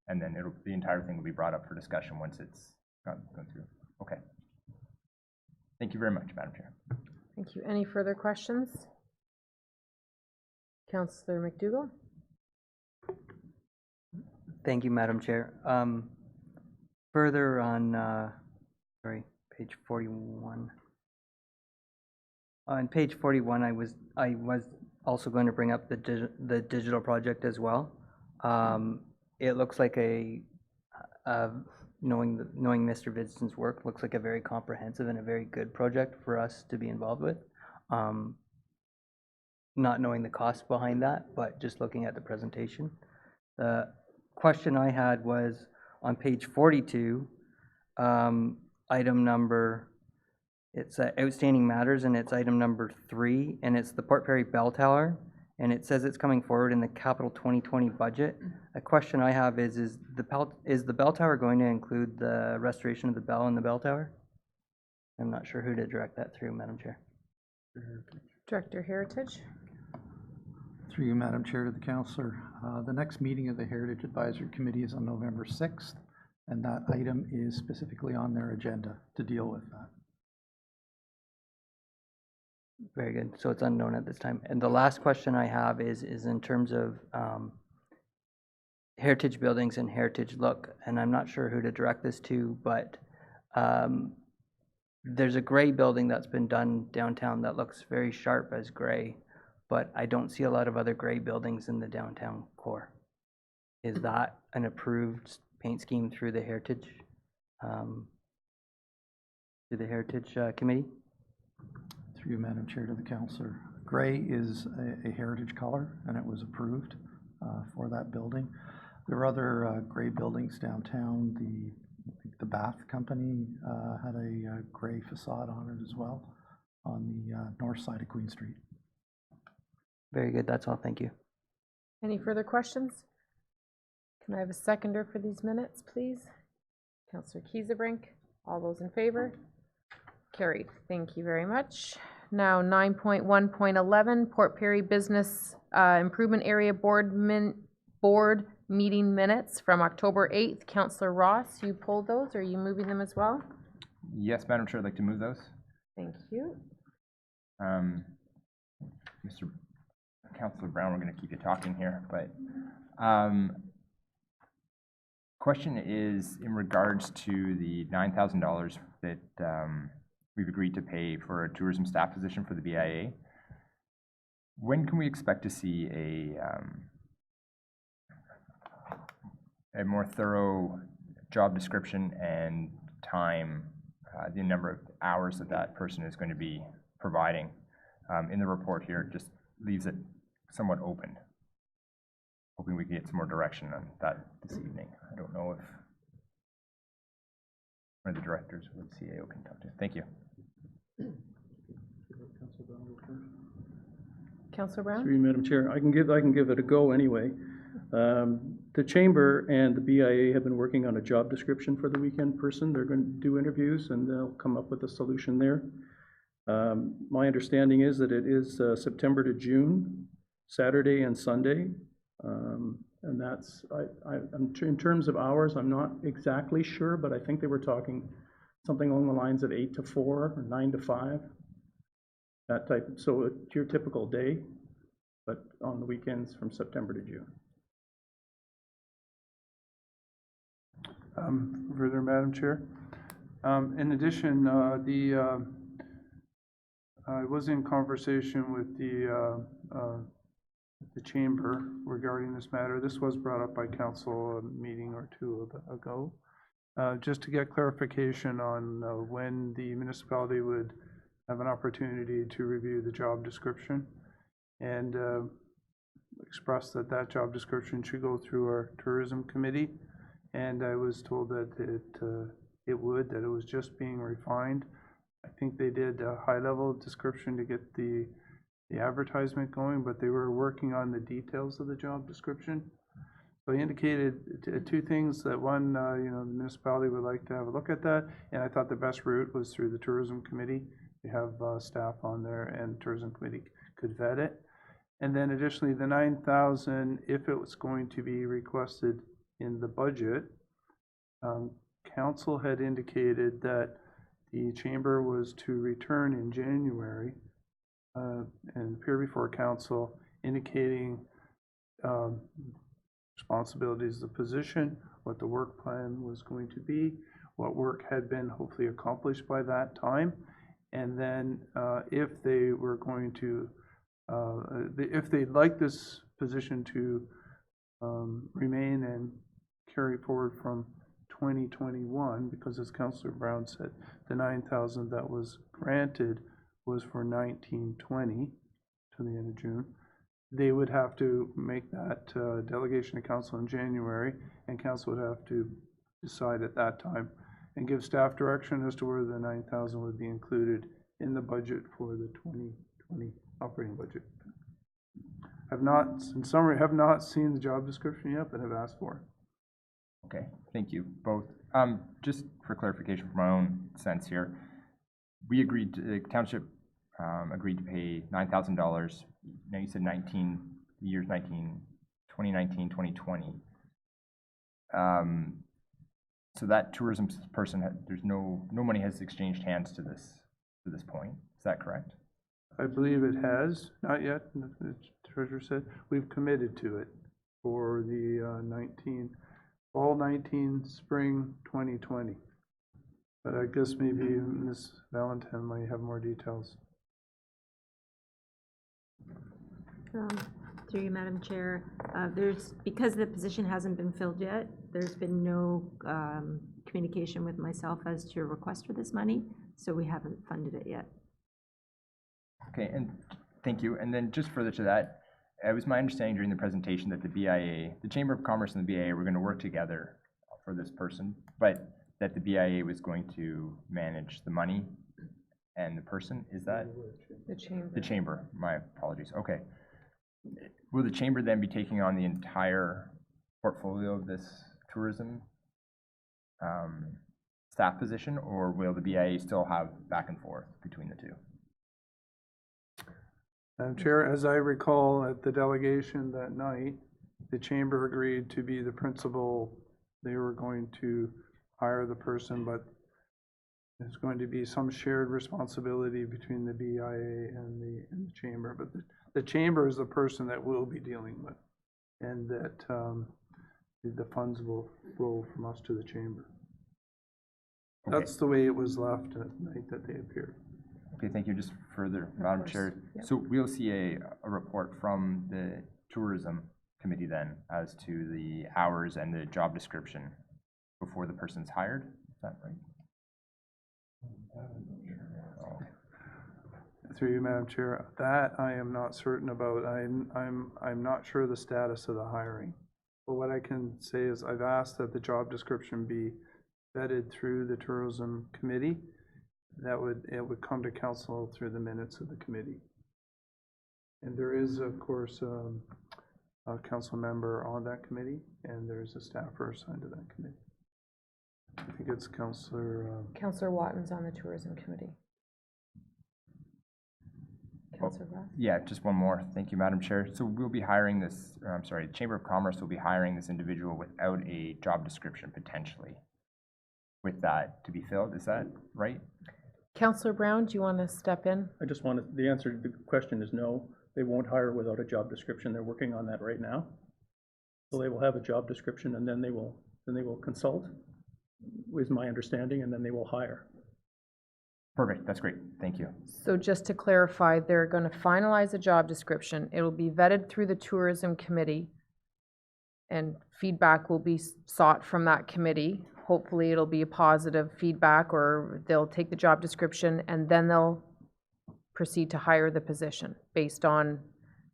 and then the entire thing will be brought up for discussion once it's gone through. Okay. Thank you very much, Madam Chair. Thank you. Any further questions? Councillor McDougall? Thank you, Madam Chair. Further on, page 41. On page 41, I was also going to bring up the digital project as well. It looks like knowing Mr. Vidson's work, looks like a very comprehensive and a very good project for us to be involved with. Not knowing the cost behind that, but just looking at the presentation. The question I had was on page 42, item number, it's outstanding matters, and it's item number 3, and it's the Port Perry Bell Tower, and it says it's coming forward in the capital 2020 budget. A question I have is the bell tower going to include the restoration of the bell in the bell tower? I'm not sure who to direct that through, Madam Chair. Director Heritage? Through you, Madam Chair, to the councillor. The next meeting of the Heritage Advisory Committee is on November 6th, and that item is specifically on their agenda to deal with that. Very good. So it's unknown at this time. And the last question I have is in terms of heritage buildings and heritage look, and I'm not sure who to direct this to, but there's a gray building that's been done downtown that looks very sharp as gray, but I don't see a lot of other gray buildings in the downtown core. Is that an approved paint scheme through the heritage committee? Through you, Madam Chair, to the councillor. Gray is a heritage color, and it was approved for that building. There are other gray buildings downtown. The Bath Company had a gray facade on it as well on the north side of Queen Street. Very good. That's all. Thank you. Any further questions? Can I have a seconder for these minutes, please? Councillor Kiesebrink. All those in favor? Carried. Thank you very much. Now 9.1.11, Port Perry Business Improvement Area Board meeting minutes from October 8th. Councillor Ross, you pulled those. Are you moving them as well? Yes, Madam Chair, I'd like to move those. Thank you. Mr. Councillor Brown, we're going to keep you talking here, but question is in regards to the $9,000 that we've agreed to pay for a tourism staff position for the BIA. When can we expect to see a more thorough job description and time, the number of hours that that person is going to be providing? In the report here, it just leaves it somewhat open. Hoping we can get some more direction on that this evening. I don't know if one of the directors with CAO can talk to. Thank you. Councillor Brown? Through you, Madam Chair, I can give it a go anyway. The Chamber and the BIA have been working on a job description for the weekend person. They're going to do interviews and they'll come up with a solution there. My understanding is that it is September to June, Saturday and Sunday. And that's, in terms of hours, I'm not exactly sure, but I think they were talking something along the lines of 8 to 4 or 9 to 5. That type, so it's your typical day, but on the weekends from September to June. Further, Madam Chair. In addition, I was in conversation with the the chamber regarding this matter. This was brought up by council a meeting or two ago. Just to get clarification on when the municipality would have an opportunity to review the job description and express that that job description should go through our tourism committee. And I was told that it was just being refined. I think they did a high-level description to get the advertisement going, but they were working on the details of the job description. So he indicated two things, that one, the municipality would like to have a look at that, and I thought the best route was through the tourism committee. We have staff on there, and tourism committee could vet it. And then additionally, the 9,000, if it was going to be requested in the budget, council had indicated that the chamber was to return in January and appear before council, indicating responsibilities of the position, what the work plan was going to be, what work had been hopefully accomplished by that time, and then if they were going to, if they'd like this position to remain and carry forward from 2021, because as Councillor Brown said, the 9,000 that was granted was for 1920 to the end of June. They would have to make that delegation to council in January, and council would have to decide at that time and give staff direction as to where the 9,000 would be included in the budget for the 2020 operating budget. In summary, have not seen the job description yet, but have asked for it. Okay, thank you both. Just for clarification for my own sense here, we agreed, the township agreed to pay $9,000. Now you said 2019, 2020. So that tourism person, there's no money has exchanged hands to this point. Is that correct? I believe it has, not yet, the treasurer said. We've committed to it for the fall 19, spring 2020. But I guess maybe Ms. Valentine might have more details. Through you, Madam Chair, because the position hasn't been filled yet, there's been no communication with myself as to your request for this money, so we haven't funded it yet. Okay, and thank you. And then just further to that, it was my understanding during the presentation that the BIA, the Chamber of Commerce and the BIA were going to work together for this person, but that the BIA was going to manage the money and the person. Is that? The chamber. The chamber, my apologies. Okay. Will the chamber then be taking on the entire portfolio of this tourism staff position, or will the BIA still have back and forth between the two? Madam Chair, as I recall at the delegation that night, the chamber agreed to be the principal. They were going to hire the person, but there's going to be some shared responsibility between the BIA and the chamber. But the chamber is the person that we'll be dealing with, and that the funds will flow from us to the chamber. Okay. That's the way it was left at night that they appeared. Okay, thank you. Just further, Madam Chair. Yep. So we'll see a report from the tourism committee then as to the hours and the job description before the person's hired. Is that right? Through you, Madam Chair, that I am not certain about. I'm not sure the status of the hiring. But what I can say is I've asked that the job description be vetted through the tourism committee. It would come to council through the minutes of the committee. And there is, of course, a council member on that committee, and there's a staffer assigned to that committee. I think it's Councillor Watten's on the tourism committee. Councillor Ross? Yeah, just one more. Thank you, Madam Chair. So we'll be hiring this, I'm sorry, the Chamber of Commerce will be hiring this individual without a job description potentially with that to be filled. Is that right? Councillor Brown, do you want to step in? I just wanted, the answer to the question is no. They won't hire without a job description. They're working on that right now. So they will have a job description, and then they will consult, is my understanding, and then they will hire. Perfect, that's great, thank you. So just to clarify, they're going to finalize a job description. It will be vetted through the tourism committee, and feedback will be sought from that committee. Hopefully, it'll be a positive feedback, or they'll take the job description and then they'll proceed to hire the position based on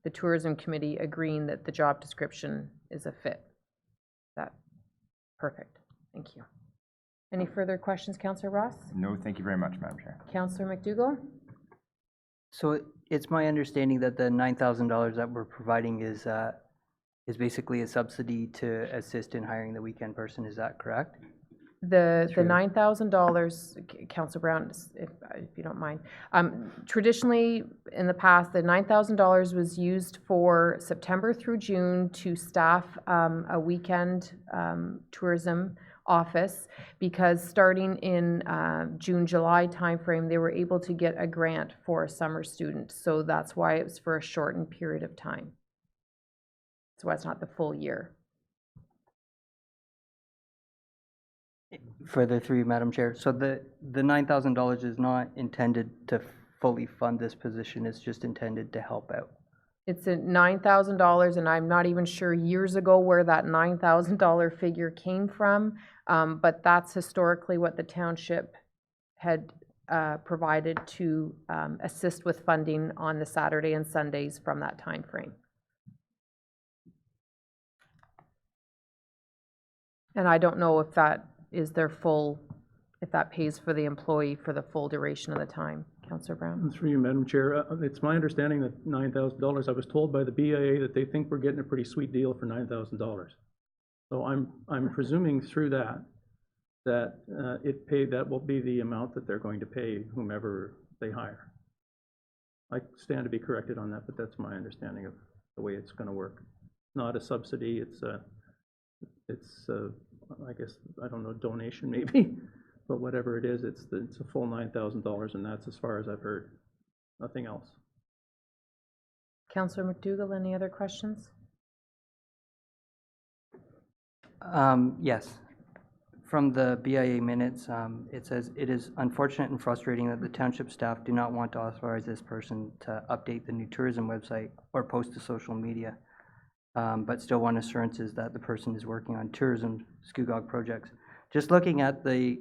the tourism committee agreeing that the job description is a fit. That, perfect, thank you. Any further questions, Councillor Ross? No, thank you very much, Madam Chair. Councillor McDougall? So it's my understanding that the $9,000 that we're providing is basically a subsidy to assist in hiring the weekend person, is that correct? The True. $9,000, Councillor Brown, if you don't mind. Traditionally, in the past, the $9,000 was used for September through June to staff a weekend tourism office, because starting in June, July timeframe, they were able to get a grant for a summer student. So that's why it was for a shortened period of time. That's why it's not the full year. Further through, Madam Chair. So the $9,000 is not intended to fully fund this position, it's just intended to help out. It's a $9,000, and I'm not even sure years ago where that $9,000 figure came from, but that's historically what the township had provided to assist with funding on the Saturday and Sundays from that time frame. And I don't know if that is their full, if that pays for the employee for the full duration of the time. Councillor Brown? Through you, Madam Chair, it's my understanding that $9,000, I was told by the BIA that they think we're getting a pretty sweet deal for $9,000. So I'm presuming through that that will be the amount that they're going to pay whomever they hire. I stand to be corrected on that, but that's my understanding of the way it's going to work. Not a subsidy, it's I guess, I don't know, donation maybe, but whatever it is, it's a full $9,000, and that's as far as I've heard. Nothing else. Councillor McDougall, any other questions? Yes. From the BIA minutes, it says, "It is unfortunate and frustrating that the township staff do not want to authorize this person to update the new tourism website or post to social media, but still want assurances that the person is working on tourism Scugog projects." Just looking at the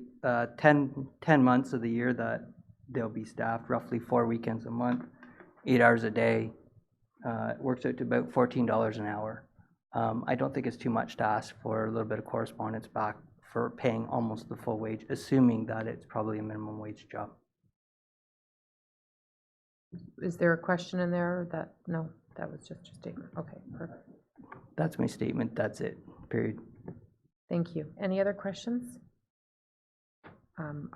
10 months of the year that they'll be staffed, roughly 4 weekends a month, 8 hours a day, it works out to about $14 an hour. I don't think it's too much to ask for a little bit of correspondence back for paying almost the full wage, assuming that it's probably a minimum wage job. Is there a question in there that, no, that was just your statement? Okay, perfect. That's my statement, that's it, period. Thank you. Any other questions?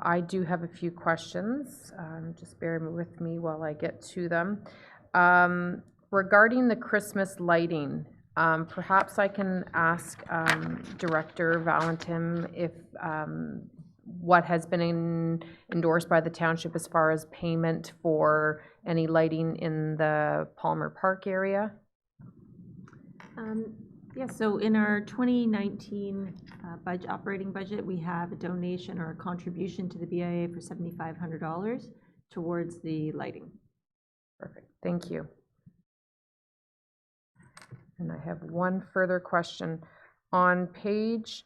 I do have a few questions. Just bear with me while I get to them. Regarding the Christmas lighting, perhaps I can ask Director Valentin if what has been endorsed by the township as far as payment for any lighting in the Palmer Park area? Yes, so in our 2019 operating budget, we have a donation or a contribution to the BIA for $7,500 towards the lighting. Perfect, thank you. And I have one further question. On page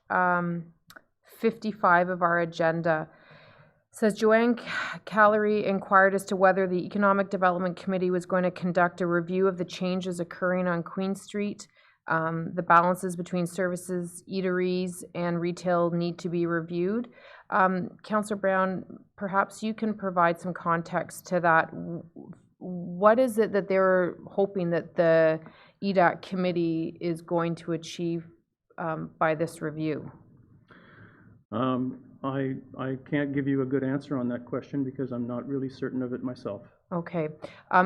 55 of our agenda, it says Joanne Callery inquired as to whether the Economic Development Committee was going to conduct a review of the changes occurring on Queen Street. The balances between services, eateries, and retail need to be reviewed. Councillor Brown, perhaps you can provide some context to that. What is it that they're hoping that the EDAC committee is going to achieve by this review? I can't give you a good answer on that question because I'm not really certain of it myself. Okay.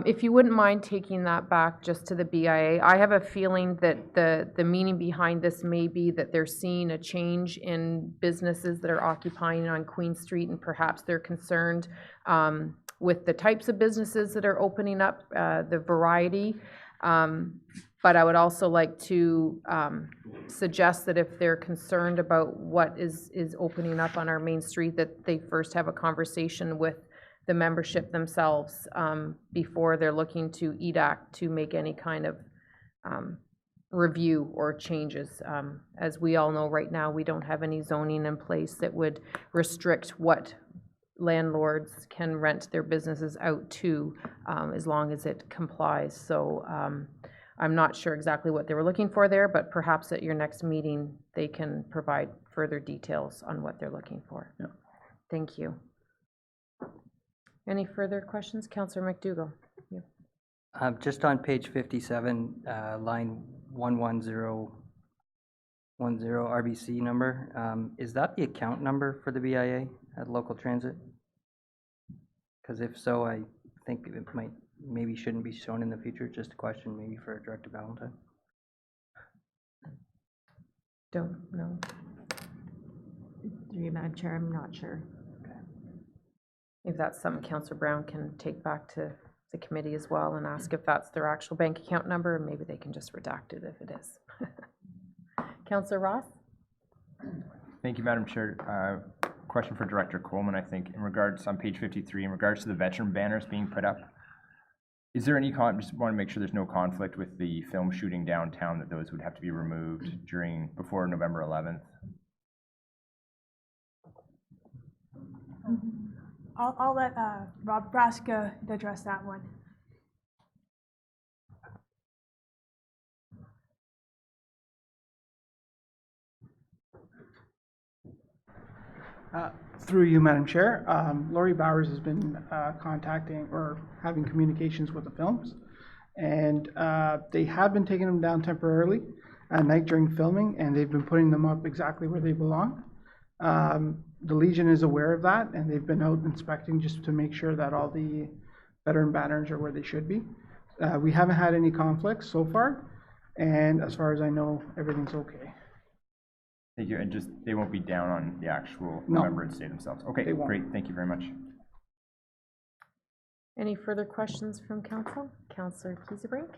If you wouldn't mind taking that back just to the BIA, I have a feeling that the meaning behind this may be that they're seeing a change in businesses that are occupying on Queen Street, and perhaps they're concerned with the types of businesses that are opening up, the variety. But I would also like to suggest that if they're concerned about what is opening up on our main street, that they first have a conversation with the membership themselves before they're looking to EDAC to make any kind of review or changes. As we all know, right now, we don't have any zoning in place that would restrict what landlords can rent their businesses out to, as long as it complies. So I'm not sure exactly what they were looking for there, but perhaps at your next meeting, they can provide further details on what they're looking for. Yeah. Thank you. Any further questions? Councillor McDougall. Yeah. Just on page 57, line 11010 RBC number, is that the account number for the BIA at Local Transit? Because if so, I think it maybe shouldn't be shown in the future. Just a question maybe for Director Valentine. Don't know. Through you, Madam Chair, I'm not sure. If that's something Councillor Brown can take back to the committee as well and ask if that's their actual bank account number, and maybe they can just redact it if it is. Councillor Ross? Thank you, Madam Chair. Question for Director Coleman, I think, in regards, on page 53, in regards to the veteran banners being put up. Is there any, just want to make sure there's no conflict with the film shooting downtown, that those would have to be removed before November 11th? I'll let Rob Braska address that one. Through you, Madam Chair, Lori Bowers has been contacting or having communications with the films, and they have been taking them down temporarily at night during filming, and they've been putting them up exactly where they belong. The Legion is aware of that, and they've been out inspecting just to make sure that all the veteran banners are where they should be. We haven't had any conflicts so far, and as far as I know, everything's okay. Thank you, and just, they won't be down on the actual No. Remembrance Day themselves? Okay, They won't. great, thank you very much. Any further questions from council? Councillor Kiesebrink?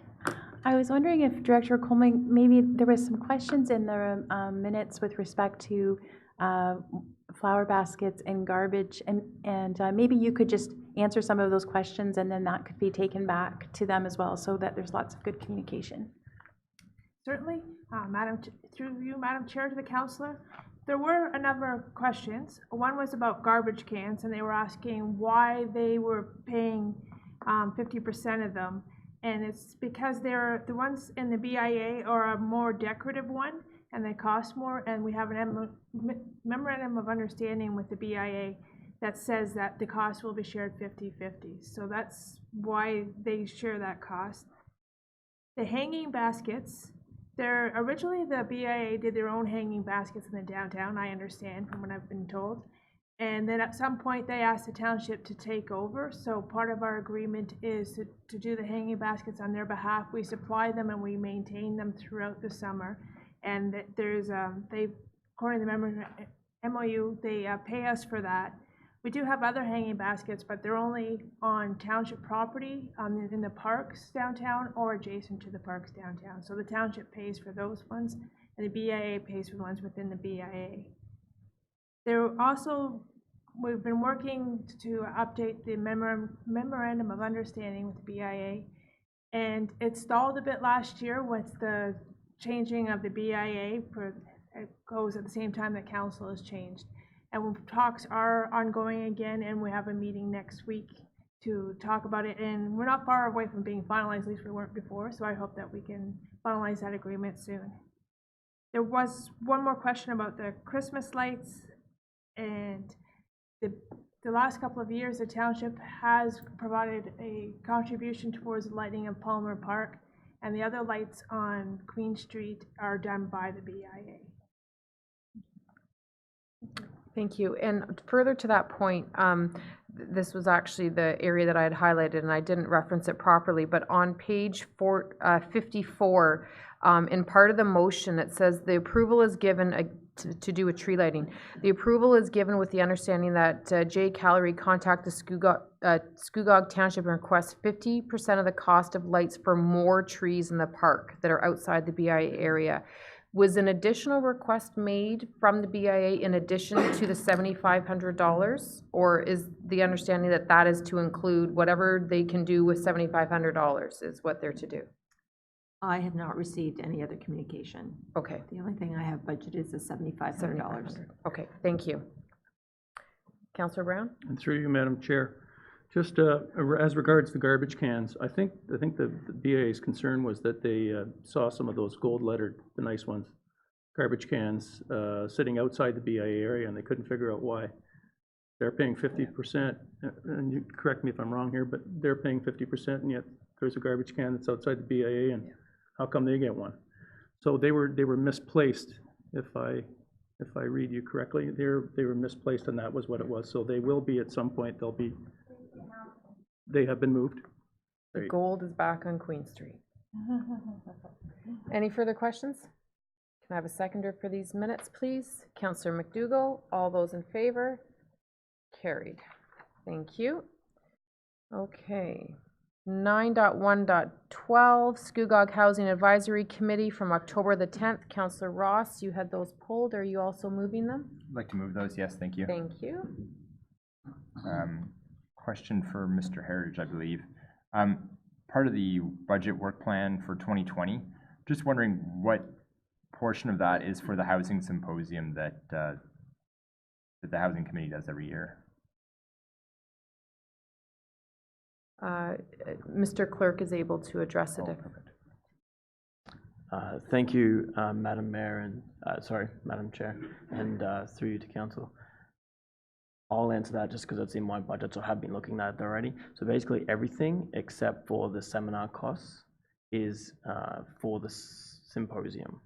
I was wondering if Director Coleman, maybe there was some questions in the minutes with respect to flower baskets and garbage, and maybe you could just answer some of those questions, and then that could be taken back to them as well, so that there's lots of good communication. Certainly, through you, Madam Chair, to the councillor. There were a number of questions. One was about garbage cans, and they were asking why they were paying 50% of them. And it's because they're the ones in the BIA are a more decorative one, and they cost more. And we have a memorandum of understanding with the BIA that says that the cost will be shared 50-50. So that's why they share that cost. The hanging baskets. Originally the BIA did their own hanging baskets in the downtown, I understand from what I've been told. And then at some point they asked the township to take over. So part of our agreement is to do the hanging baskets on their behalf. We supply them and we maintain them throughout the summer. And there's, according to the MOU, they pay us for that. We do have other hanging baskets, but they're only on township property in the parks downtown or adjacent to the parks downtown. So the township pays for those ones, and the BIA pays for the ones within the BIA. We've been working to update the memorandum of understanding with the BIA, and it stalled a bit last year with the changing of the BIA. It goes at the same time that council has changed. And talks are ongoing again, and we have a meeting next week to talk about it. And we're not far away from being finalized, at least we weren't before, so I hope that we can finalize that agreement soon. There was one more question about the Christmas lights, and the last couple of years, the township has provided a contribution towards the lighting of Palmer Park, and the other lights on Queen Street are done by the BIA. Thank you. And further to that point, this was actually the area that I had highlighted, and I didn't reference it properly, but on page 54, in part of the motion, it says the approval is given to do with tree lighting. The approval is given with the understanding that Jay Callery contact the Scugog Township and request 50% of the cost of lights for more trees in the park that are outside the BIA area. Was an additional request made from the BIA in addition to the $7,500? Or is the understanding that that is to include whatever they can do with $7,500 is what they're to do? I have not received any other communication. Okay. The only thing I have budgeted is the $7,500. $7,500. Okay, thank you. Councillor Brown? And through you, Madam Chair, just as regards the garbage cans, I think the BA's concern was that they saw some of those gold-lettered, the nice ones, garbage cans sitting outside the BIA area, and they couldn't figure out why. They're paying 50%, and you correct me if I'm wrong here, but they're paying 50%, and yet there's a garbage can that's outside the BIA, and how come they get one? So they were misplaced, if I read you correctly. They were misplaced, and that was what it was. So they will be at some point. They have been moved. The gold is back on Queen Street. Any further questions? Can I have a seconder for these minutes, please? Councillor McDougall, all those in favor? Carried. Thank you. Okay. 9.1.12, Scugog Housing Advisory Committee from October the 10th. Councillor Ross, you had those pulled. Are you also moving them? I'd like to move those, yes, thank you. Thank you. Question for Mr. Heritage, I believe. Part of the budget work plan for 2020, just wondering what portion of that is for the housing symposium that the Housing Committee does every year? Mr. Clerk is able to address it. Thank you, Madam Mayor and, Madam Chair, and through you to Council. I'll answer that just because it's in my budget, so I have been looking at it already. So basically everything except for the seminar costs is for the symposium.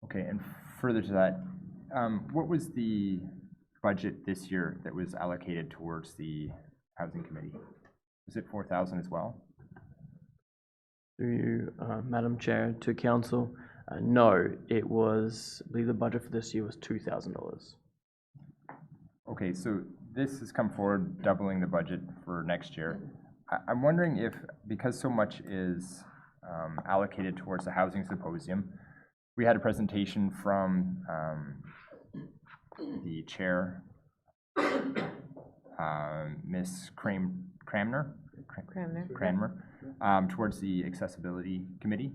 Okay, and further to that, what was the budget this year that was allocated towards the Housing Committee? Was it 4,000 as well? Through you, Madam Chair, to Council, no, it was, I believe the budget for this year was $2,000. Okay, so this has come forward, doubling the budget for next year. I'm wondering if, because so much is allocated towards the Housing Symposium, we had a presentation from the chair, Ms. Cranmer, towards the Accessibility Committee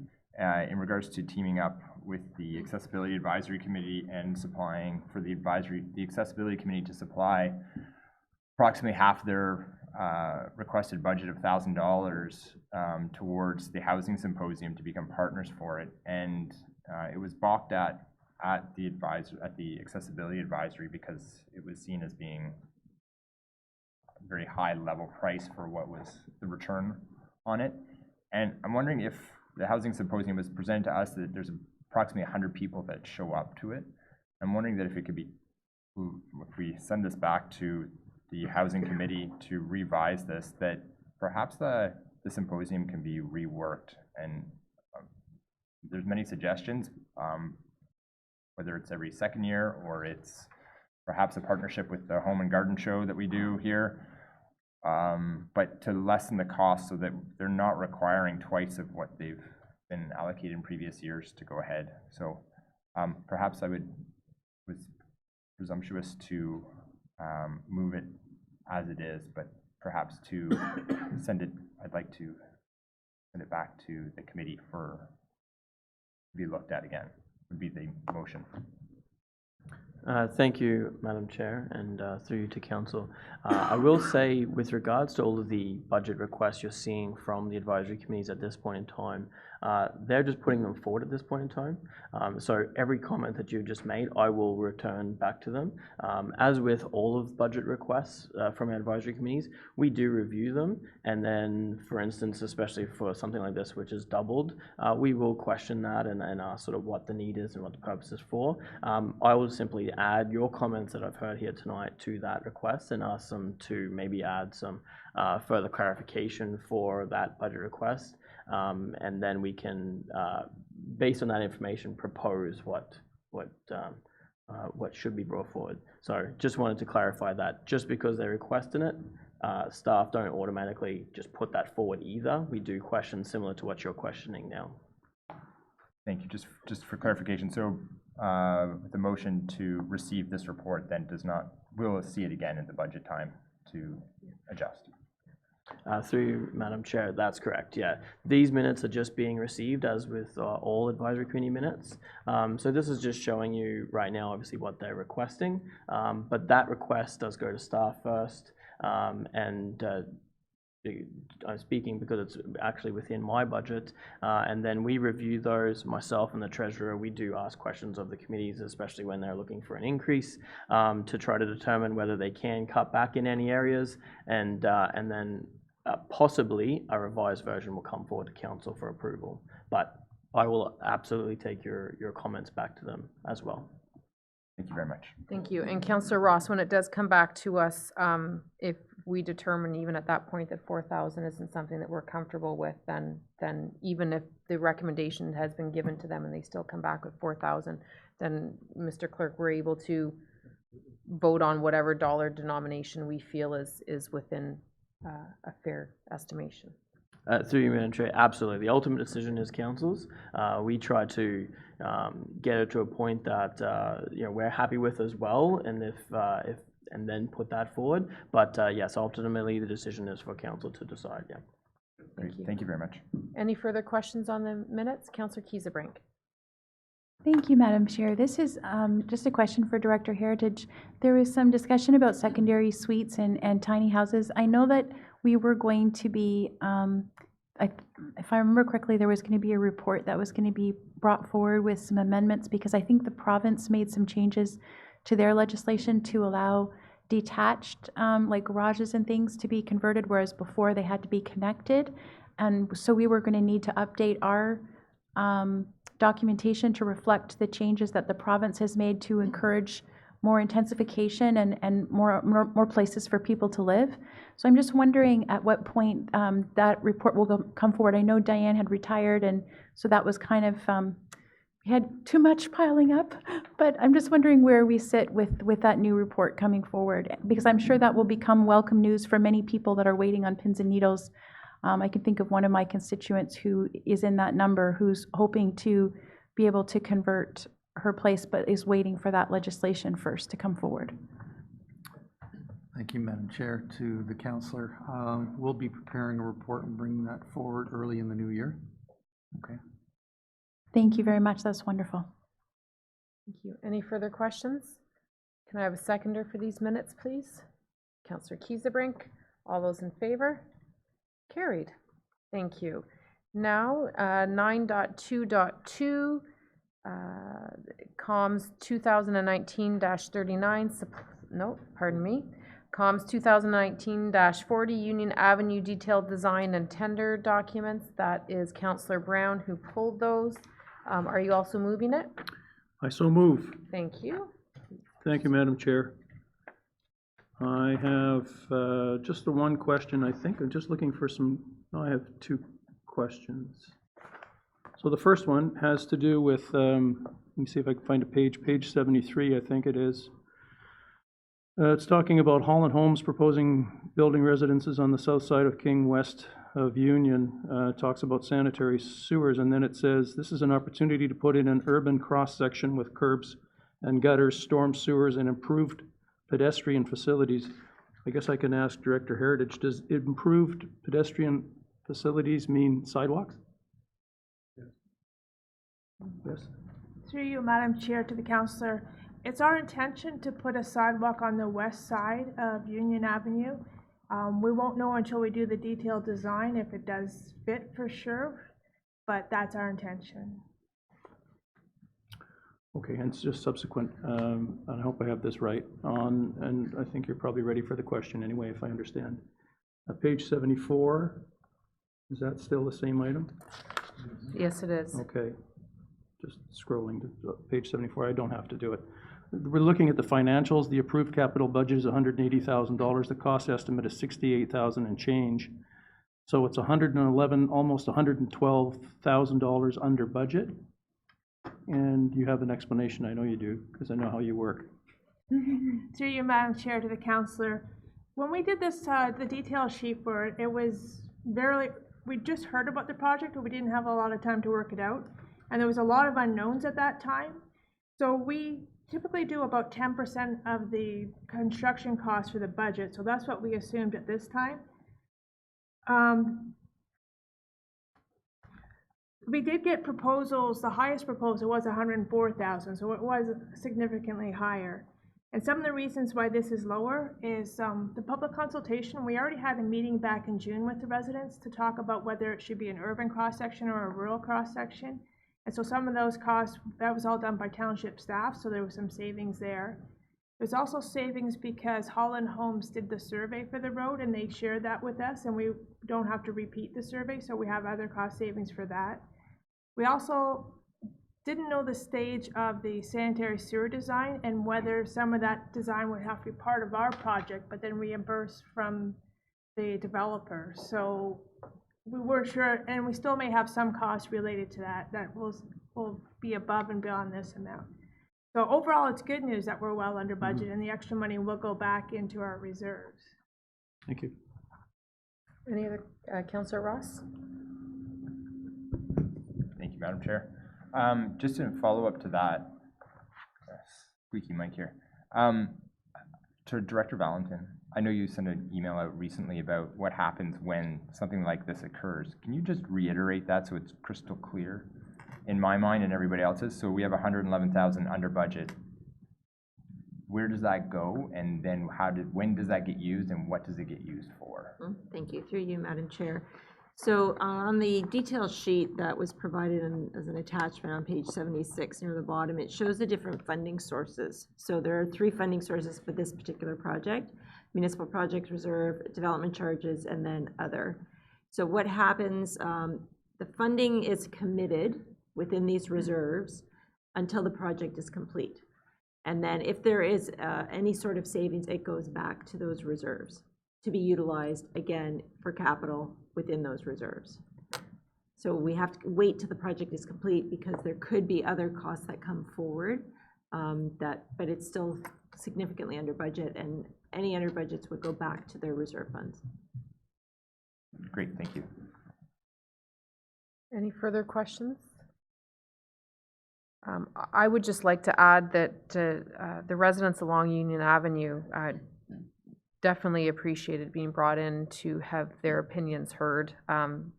in regards to teaming up with the Accessibility Advisory Committee and supplying for the Accessibility Committee to supply approximately half their requested budget of $1,000 towards the Housing Symposium to become partners for it, and it was balked at the Accessibility Advisory because it was seen as being a very high level price for what was the return on it. And I'm wondering if the Housing Symposium was presented to us that there's approximately 100 people that show up to it. I'm wondering that if it could be, if we send this back to the Housing Committee to revise this, that perhaps the symposium can be reworked. And there's many suggestions, whether it's every second year or it's perhaps a partnership with the Home and Garden Show that we do here, but to lessen the cost so that they're not requiring twice of what they've been allocated in previous years to go ahead. So perhaps I was presumptuous to move it as it is, but perhaps to I'd like to send it back to the committee to be looked at again, would be the motion. Thank you, Madam Chair, and through you to Council. I will say, with regards to all of the budget requests you're seeing from the advisory committees at this point in time, they're just putting them forward at this point in time. So every comment that you just made, I will return back to them. As with all of budget requests from our advisory committees, we do review them, and then, for instance, especially for something like this, which is doubled, we will question that and ask sort of what the need is and what the purpose is for. I will simply add your comments that I've heard here tonight to that request and ask them to maybe add some further clarification for that budget request. And then we can, based on that information, propose what should be brought forward. So just wanted to clarify that. Just because they're requesting it, staff don't automatically just put that forward either. We do questions similar to what you're questioning now. Thank you. Just for clarification, so the motion to receive this report then does not, we'll see it again in the budget time to adjust. Through you, Madam Chair, that's correct, yeah. These minutes are just being received as with all advisory committee minutes. So this is just showing you right now, obviously, what they're requesting. But that request does go to staff first. I'm speaking because it's actually within my budget. And then we review those, myself and the treasurer. We do ask questions of the committees, especially when they're looking for an increase, to try to determine whether they can cut back in any areas. And then possibly a revised version will come forward to council for approval. But I will absolutely take your comments back to them as well. Thank you very much. Thank you. And Councillor Ross, when it does come back to us, if we determine even at that point that 4,000 isn't something that we're comfortable with, then even if the recommendation has been given to them and they still come back with 4,000, then Mr. Clerk, we're able to vote on whatever dollar denomination we feel is within a fair estimation. Through you, Madam Chair, absolutely. The ultimate decision is council's. We try to get it to a point that we're happy with as well, and if and then put that forward. But yes, ultimately the decision is for council to decide. Yeah. Great. Thank you very much. Any further questions on the minutes? Councillor Kiesebrink. Thank you, Madam Chair. This is just a question for Director Heritage. There was some discussion about secondary suites and tiny houses. I know that we were going to be, if I remember correctly, there was going to be a report that was going to be brought forward with some amendments, because I think the province made some changes to their legislation to allow detached like garages and things to be converted, whereas before they had to be connected. And so we were going to need to update our documentation to reflect the changes that the province has made to encourage more intensification and more places for people to live. So I'm just wondering at what point that report will come forward. I know Diane had retired, and so that was kind of, we had too much piling up, but I'm just wondering where we sit with that new report coming forward, because I'm sure that will become welcome news for many people that are waiting on pins and needles. I can think of one of my constituents who is in that number, who's hoping to be able to convert her place, but is waiting for that legislation first to come forward. Thank you, Madam Chair. To the councillor, we'll be preparing a report and bringing that forward early in the new year. Okay. Thank you very much. That's wonderful. Thank you. Any further questions? Can I have a seconder for these minutes, please? Councillor Kiesebrink. All those in favor? Carried. Thank you. Now, 9.2.2, COMS 2019-39, no, pardon me. COMS 2019-40, Union Avenue detailed design and tender documents. That is Councillor Brown who pulled those. Are you also moving it? I so move. Thank you. Thank you, Madam Chair. I have just the one question, I think. I'm just looking for some, no, I have two questions. So the first one has to do with, let me see if I can find a page 73, I think it is. It's talking about Holland Homes proposing building residences on the south side of King, west of Union. It talks about sanitary sewers, and then it says, this is an opportunity to put in an urban cross-section with curbs and gutters, storm sewers, and improved pedestrian facilities. I guess I can ask Director Heritage, does improved pedestrian facilities mean sidewalks? Yes. Through you, Madam Chair, to the councillor, it's our intention to put a sidewalk on the west side of Union Avenue. We won't know until we do the detailed design if it does fit for sure, but that's our intention. Okay, and it's just subsequent, I hope I have this right, and I think you're probably ready for the question anyway, if I understand. Page 74, is that still the same item? Yes, it is. Okay, just scrolling to page 74, I don't have to do it. We're looking at the financials. The approved capital budget is $180,000. The cost estimate is $68,000 and change. So it's $111,000, almost $112,000 under budget. And you have an explanation, I know you do, because I know how you work. Through you, Madam Chair, to the councillor, when we did this, the detail sheet for it, it was we just heard about the project, but we didn't have a lot of time to work it out. And there was a lot of unknowns at that time. So we typically do about 10% of the construction costs for the budget. So that's what we assumed at this time. We did get proposals. The highest proposal was 104,000, so it was significantly higher. And some of the reasons why this is lower is the public consultation. We already had a meeting back in June with the residents to talk about whether it should be an urban cross-section or a rural cross-section. And so some of those costs, that was all done by township staff, so there was some savings there. There's also savings because Holland Homes did the survey for the road and they shared that with us, and we don't have to repeat the survey, so we have other cost savings for that. We also didn't know the stage of the sanitary sewer design and whether some of that design would have to be part of our project, but then reimbursed from the developer. So we weren't sure, and we still may have some costs related to that will be above and beyond this amount. So overall, it's good news that we're well under budget, and the extra money will go back into our reserves. Thank you. Any other, Councillor Ross? Thank you, Madam Chair. Just in follow-up to that, squeaky mic here, to Director Valentin, I know you sent an email out recently about what happens when something like this occurs. Can you just reiterate that so it's crystal clear in my mind and everybody else's? So we have 111,000 under budget. Where does that go, and then when does that get used, and what does it get used for? Thank you. Through you, Madam Chair. So on the detail sheet that was provided as an attachment on page 76 near the bottom, it shows the different funding sources. So there are 3 funding sources for this particular project: municipal project reserve, development charges, and then other. So what happens, the funding is committed within these reserves until the project is complete. And then if there is any sort of savings, it goes back to those reserves to be utilized again for capital within those reserves. So we have to wait till the project is complete because there could be other costs that come forward, but it's still significantly under budget, and any under budgets would go back to their reserve funds. Great, thank you. Any further questions? I would just like to add that the residents along Union Avenue definitely appreciated being brought in to have their opinions heard,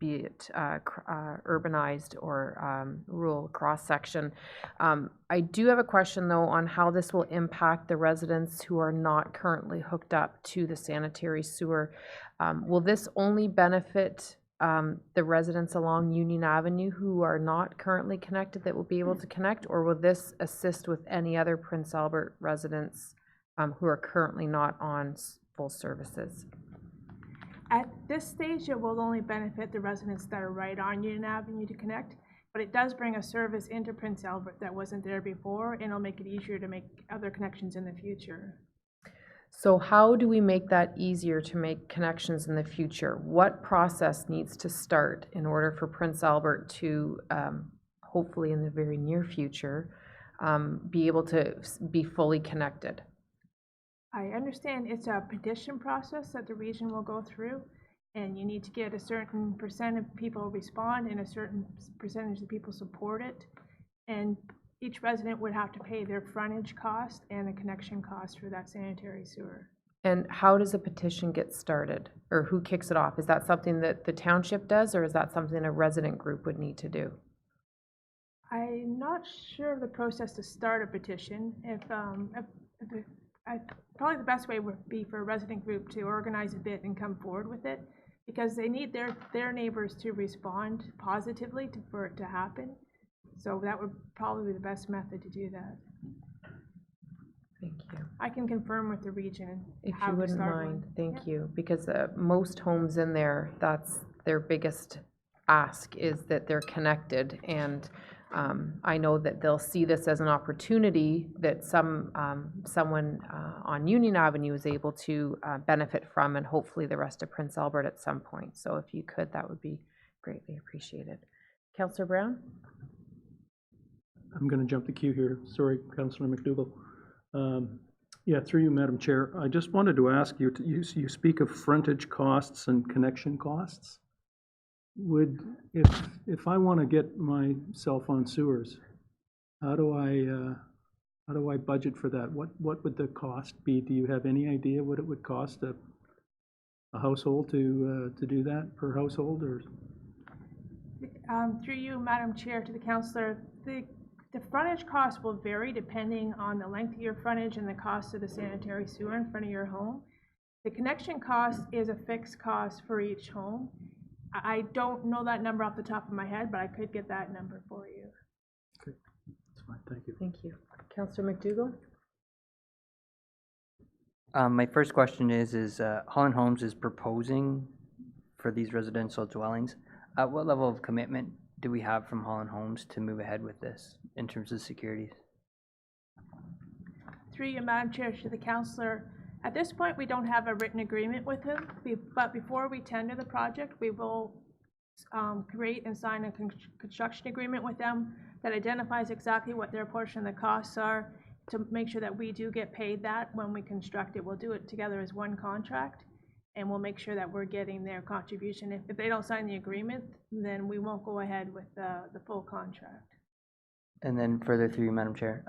be it urbanized or rural cross-section. I do have a question, though, on how this will impact the residents who are not currently hooked up to the sanitary sewer. Will this only benefit the residents along Union Avenue who are not currently connected that will be able to connect, or will this assist with any other Prince Albert residents who are currently not on full services? At this stage, it will only benefit the residents that are right on Union Avenue to connect, but it does bring a service into Prince Albert that wasn't there before, and it'll make it easier to make other connections in the future. So how do we make that easier to make connections in the future? What process needs to start in order for Prince Albert to, hopefully in the very near future, be able to be fully connected? I understand it's a petition process that the region will go through, and you need to get a certain percent of people respond and a certain percentage of people support it. And each resident would have to pay their frontage cost and the connection cost for that sanitary sewer. And how does a petition get started, or who kicks it off? Is that something that the township does, or is that something a resident group would need to do? I'm not sure of the process to start a petition. Probably the best way would be for a resident group to organize a bit and come forward with it, because they need their neighbors to respond positively for it to happen. So that would probably be the best method to do that. Thank you. I can confirm with the region If how you to wouldn't start mind, one. thank you, because most homes in there, that's their biggest ask, is that they're connected, and I know that they'll see this as an opportunity that someone on Union Avenue is able to benefit from, and hopefully the rest of Prince Albert at some point. So if you could, that would be greatly appreciated. Councillor Brown? I'm going to jump the queue here. Sorry, Councillor McDougall. Yeah, through you, Madam Chair. I just wanted to ask you, you speak of frontage costs and connection costs. if I want to get myself on sewers, how do I budget for that? What would the cost be? Do you have any idea what it would cost a household to do that per household, or? Through you, Madam Chair, to the councillor, the frontage cost will vary depending on the length of your frontage and the cost of the sanitary sewer in front of your home. The connection cost is a fixed cost for each home. I don't know that number off the top of my head, but I could get that number for you. Okay, that's fine, thank you. Thank you. Councillor McDougall? My first question is Holland Homes is proposing for these residential dwellings. What level of commitment do we have from Holland Homes to move ahead with this in terms of securities? Through you, Madam Chair, to the councillor, at this point, we don't have a written agreement with him, but before we tender the project, we will create and sign a construction agreement with them that identifies exactly what their portion of the costs are to make sure that we do get paid that when we construct it. We'll do it together as one contract, and we'll make sure that we're getting their contribution. If they don't sign the agreement, then we won't go ahead with the full contract. And then further through you, Madam Chair.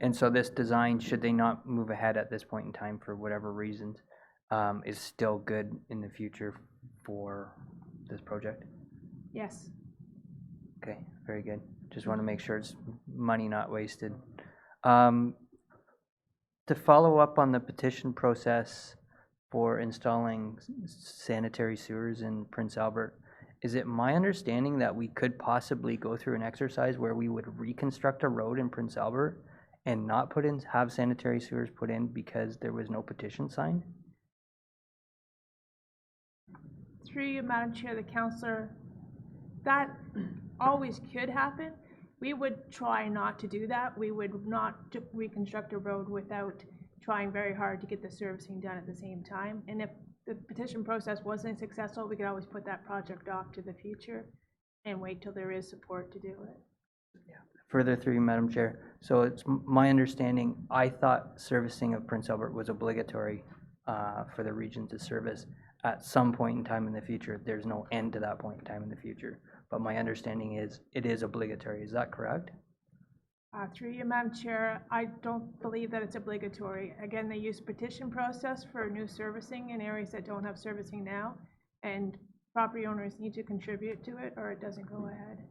And so this design, should they not move ahead at this point in time for whatever reasons, is still good in the future for this project? Yes. Okay, very good. Just want to make sure it's money not wasted. To follow up on the petition process for installing sanitary sewers in Prince Albert, is it my understanding that we could possibly go through an exercise where we would reconstruct a road in Prince Albert and not have sanitary sewers put in because there was no petition signed? Through you, Madam Chair, the councillor, that always could happen. We would try not to do that. We would not reconstruct a road without trying very hard to get the servicing done at the same time. And if the petition process wasn't successful, we could always put that project off to the future and wait till there is support to do it. Further through you, Madam Chair. So it's my understanding, I thought servicing of Prince Albert was obligatory for the region to service at some point in time in the future. There's no end to that point in time in the future. But my understanding is it is obligatory. Is that correct? Through you, Madam Chair, I don't believe that it's obligatory. Again, they use petition process for new servicing in areas that don't have servicing now, and property owners need to contribute to it or it doesn't go ahead.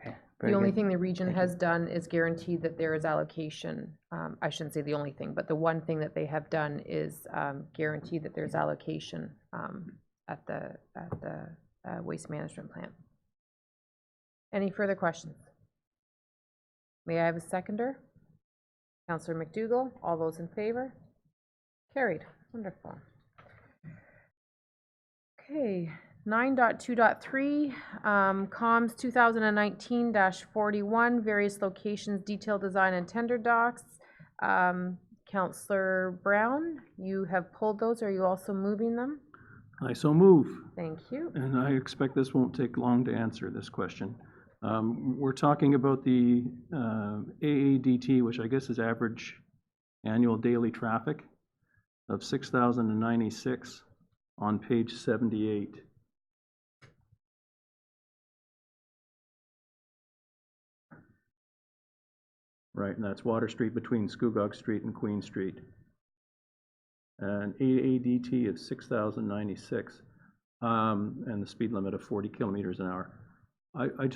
Okay. The only thing the region has done is guarantee that there is allocation. I shouldn't say the only thing, but the one thing that they have done is guarantee that there's allocation at the waste management plant. Any further questions? May I have a seconder? Councillor McDougall, all those in favor? Carried. Wonderful. Okay, 9.2.3, comms 2019-41, various locations, detailed design and tender docs. Councillor Brown, you have pulled those. Are you also moving them? I so move. Thank you. And I expect this won't take long to answer this question. We're talking about the AADT, which I guess is average annual daily traffic of 6,096 on page 78. Right, and that's Water Street between Scugog Street and Queen Street. And AADT is 6,096, and the speed limit of 40 kilometers an hour. I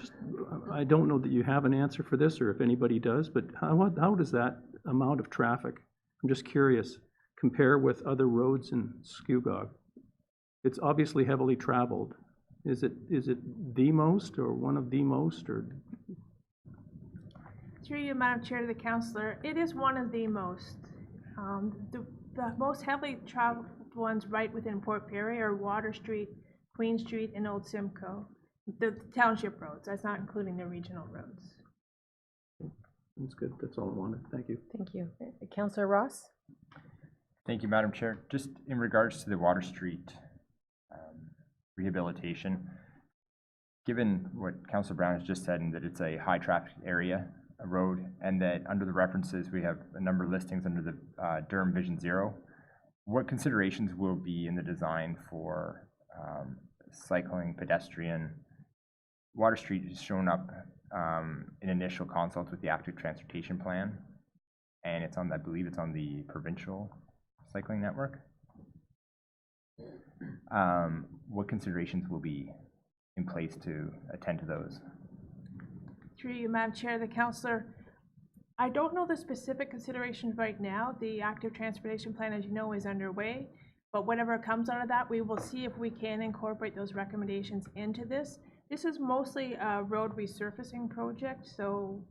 don't know that you have an answer for this, or if anybody does, but how does that amount of traffic, I'm just curious, compare with other roads in Scugog? It's obviously heavily traveled. Is it the most, or one of the most, or? Through you, Madam Chair, to the councillor, it is one of the most. The most heavily traveled ones right within Port Perry are Water Street, Queen Street, and Old Simcoe. The township roads, that's not including the regional roads. That's good, that's all I wanted, thank you. Thank you. Councillor Ross? Thank you, Madam Chair. Just in regards to the Water Street rehabilitation, given what Councillor Brown has just said, and that it's a high traffic area, a road, and that under the references we have a number of listings under the Durham Vision Zero, what considerations will be in the design for cycling, pedestrian. Water Street has shown up in initial consults with the active transportation plan, and it's on, I believe it's on the provincial cycling network. What considerations will be in place to attend to those? Through you, Madam Chair, the councillor, I don't know the specific considerations right now. The active transportation plan, as you know, is underway, but whatever comes out of that, we will see if we can incorporate those recommendations into this. This is mostly a road resurfacing project, so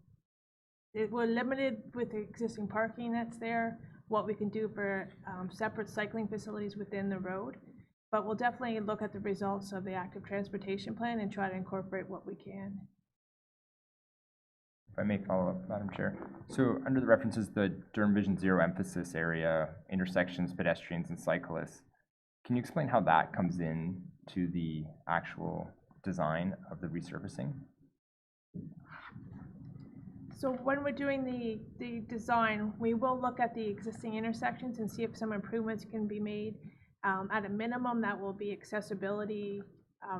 we're limited with the existing parking that's there, what we can do for separate cycling facilities within the road. But we'll definitely look at the results of the active transportation plan and try to incorporate what we can. If I may follow up, Madam Chair. So under the references, the Durham Vision Zero emphasis area, intersections, pedestrians, and cyclists, can you explain how that comes in to the actual design of the resurfacing? So when we're doing the design, we will look at the existing intersections and see if some improvements can be made. At a minimum, that will be accessibility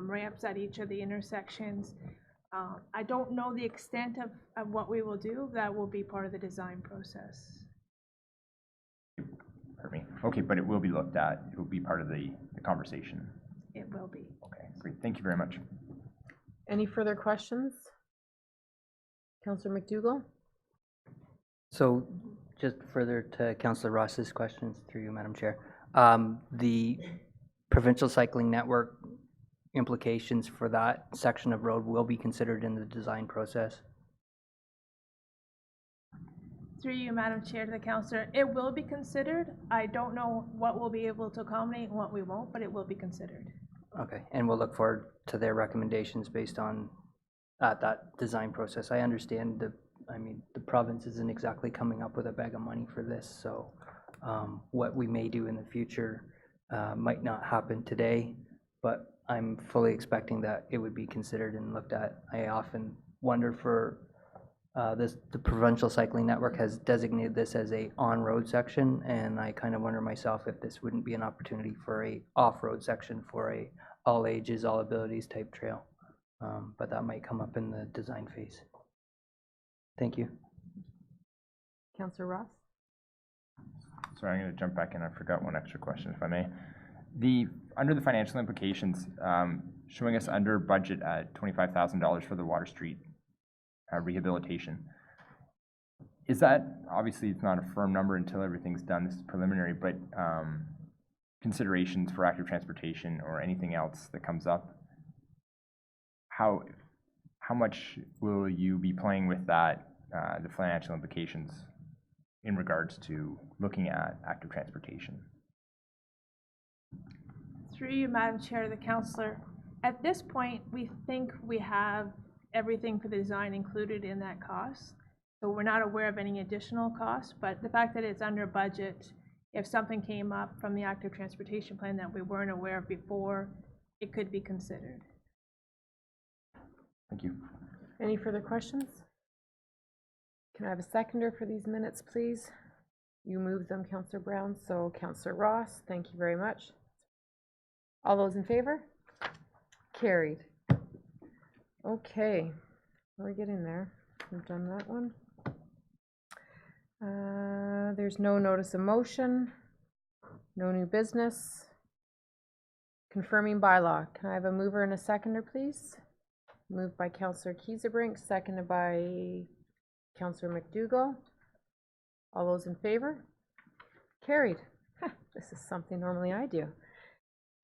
ramps at each of the intersections. I don't know the extent of what we will do. That will be part of the design process. Pardon me. Okay, but it will be looked at. It will be part of the conversation. It will be. Okay, great. Thank you very much. Any further questions? Councillor McDougall? So just further to Councillor Ross's questions through you, Madam Chair. The provincial cycling network implications for that section of road will be considered in the design process. Through you, Madam Chair, to the councillor, it will be considered. I don't know what we'll be able to accommodate and what we won't, but it will be considered. Okay, and we'll look forward to their recommendations based on that design process. I understand the province isn't exactly coming up with a bag of money for this, so what we may do in the future might not happen today, but I'm fully expecting that it would be considered and looked at. I often wonder for the provincial cycling network has designated this as a on-road section, and I kind of wonder myself if this wouldn't be an opportunity for a off-road section for a all ages, all abilities type trail. But that might come up in the design phase. Thank you. Councillor Ross? Sorry, I'm going to jump back in. I forgot one extra question, if I may. Under the financial implications, showing us under budget at $25,000 for the Water Street rehabilitation. Is that, obviously it's not a firm number until everything's done, this is preliminary, but considerations for active transportation or anything else that comes up, how much will you be playing with that, the financial implications in regards to looking at active transportation? Through you, Madam Chair, to the councillor, at this point, we think we have everything for the design included in that cost. So we're not aware of any additional costs, but the fact that it's under budget, if something came up from the active transportation plan that we weren't aware of before, it could be considered. Thank you. Any further questions? Can I have a seconder for these minutes, please? You moved them, Councillor Brown, so Councillor Ross, thank you very much. All those in favor? Carried. Okay, we're getting there. We've done that one. There's no notice of motion, no new business. Confirming bylaw. Can I have a mover and a seconder, please? Moved by Councillor Kiesebrink, seconded by Councillor McDougall. All those in favor? Carried. This is something normally I do.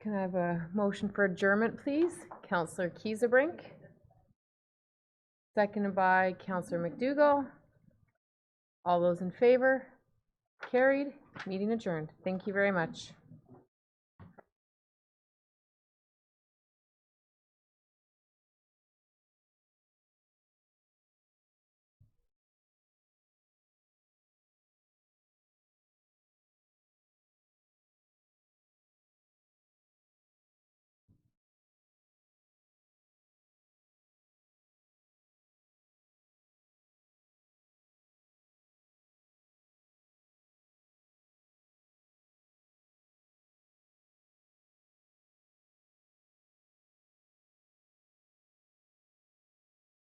Can I have a motion for adjournment, please? Councillor Kiesebrink. Seconded by Councillor McDougall. All those in favor? Carried. Meeting adjourned. Thank you very much.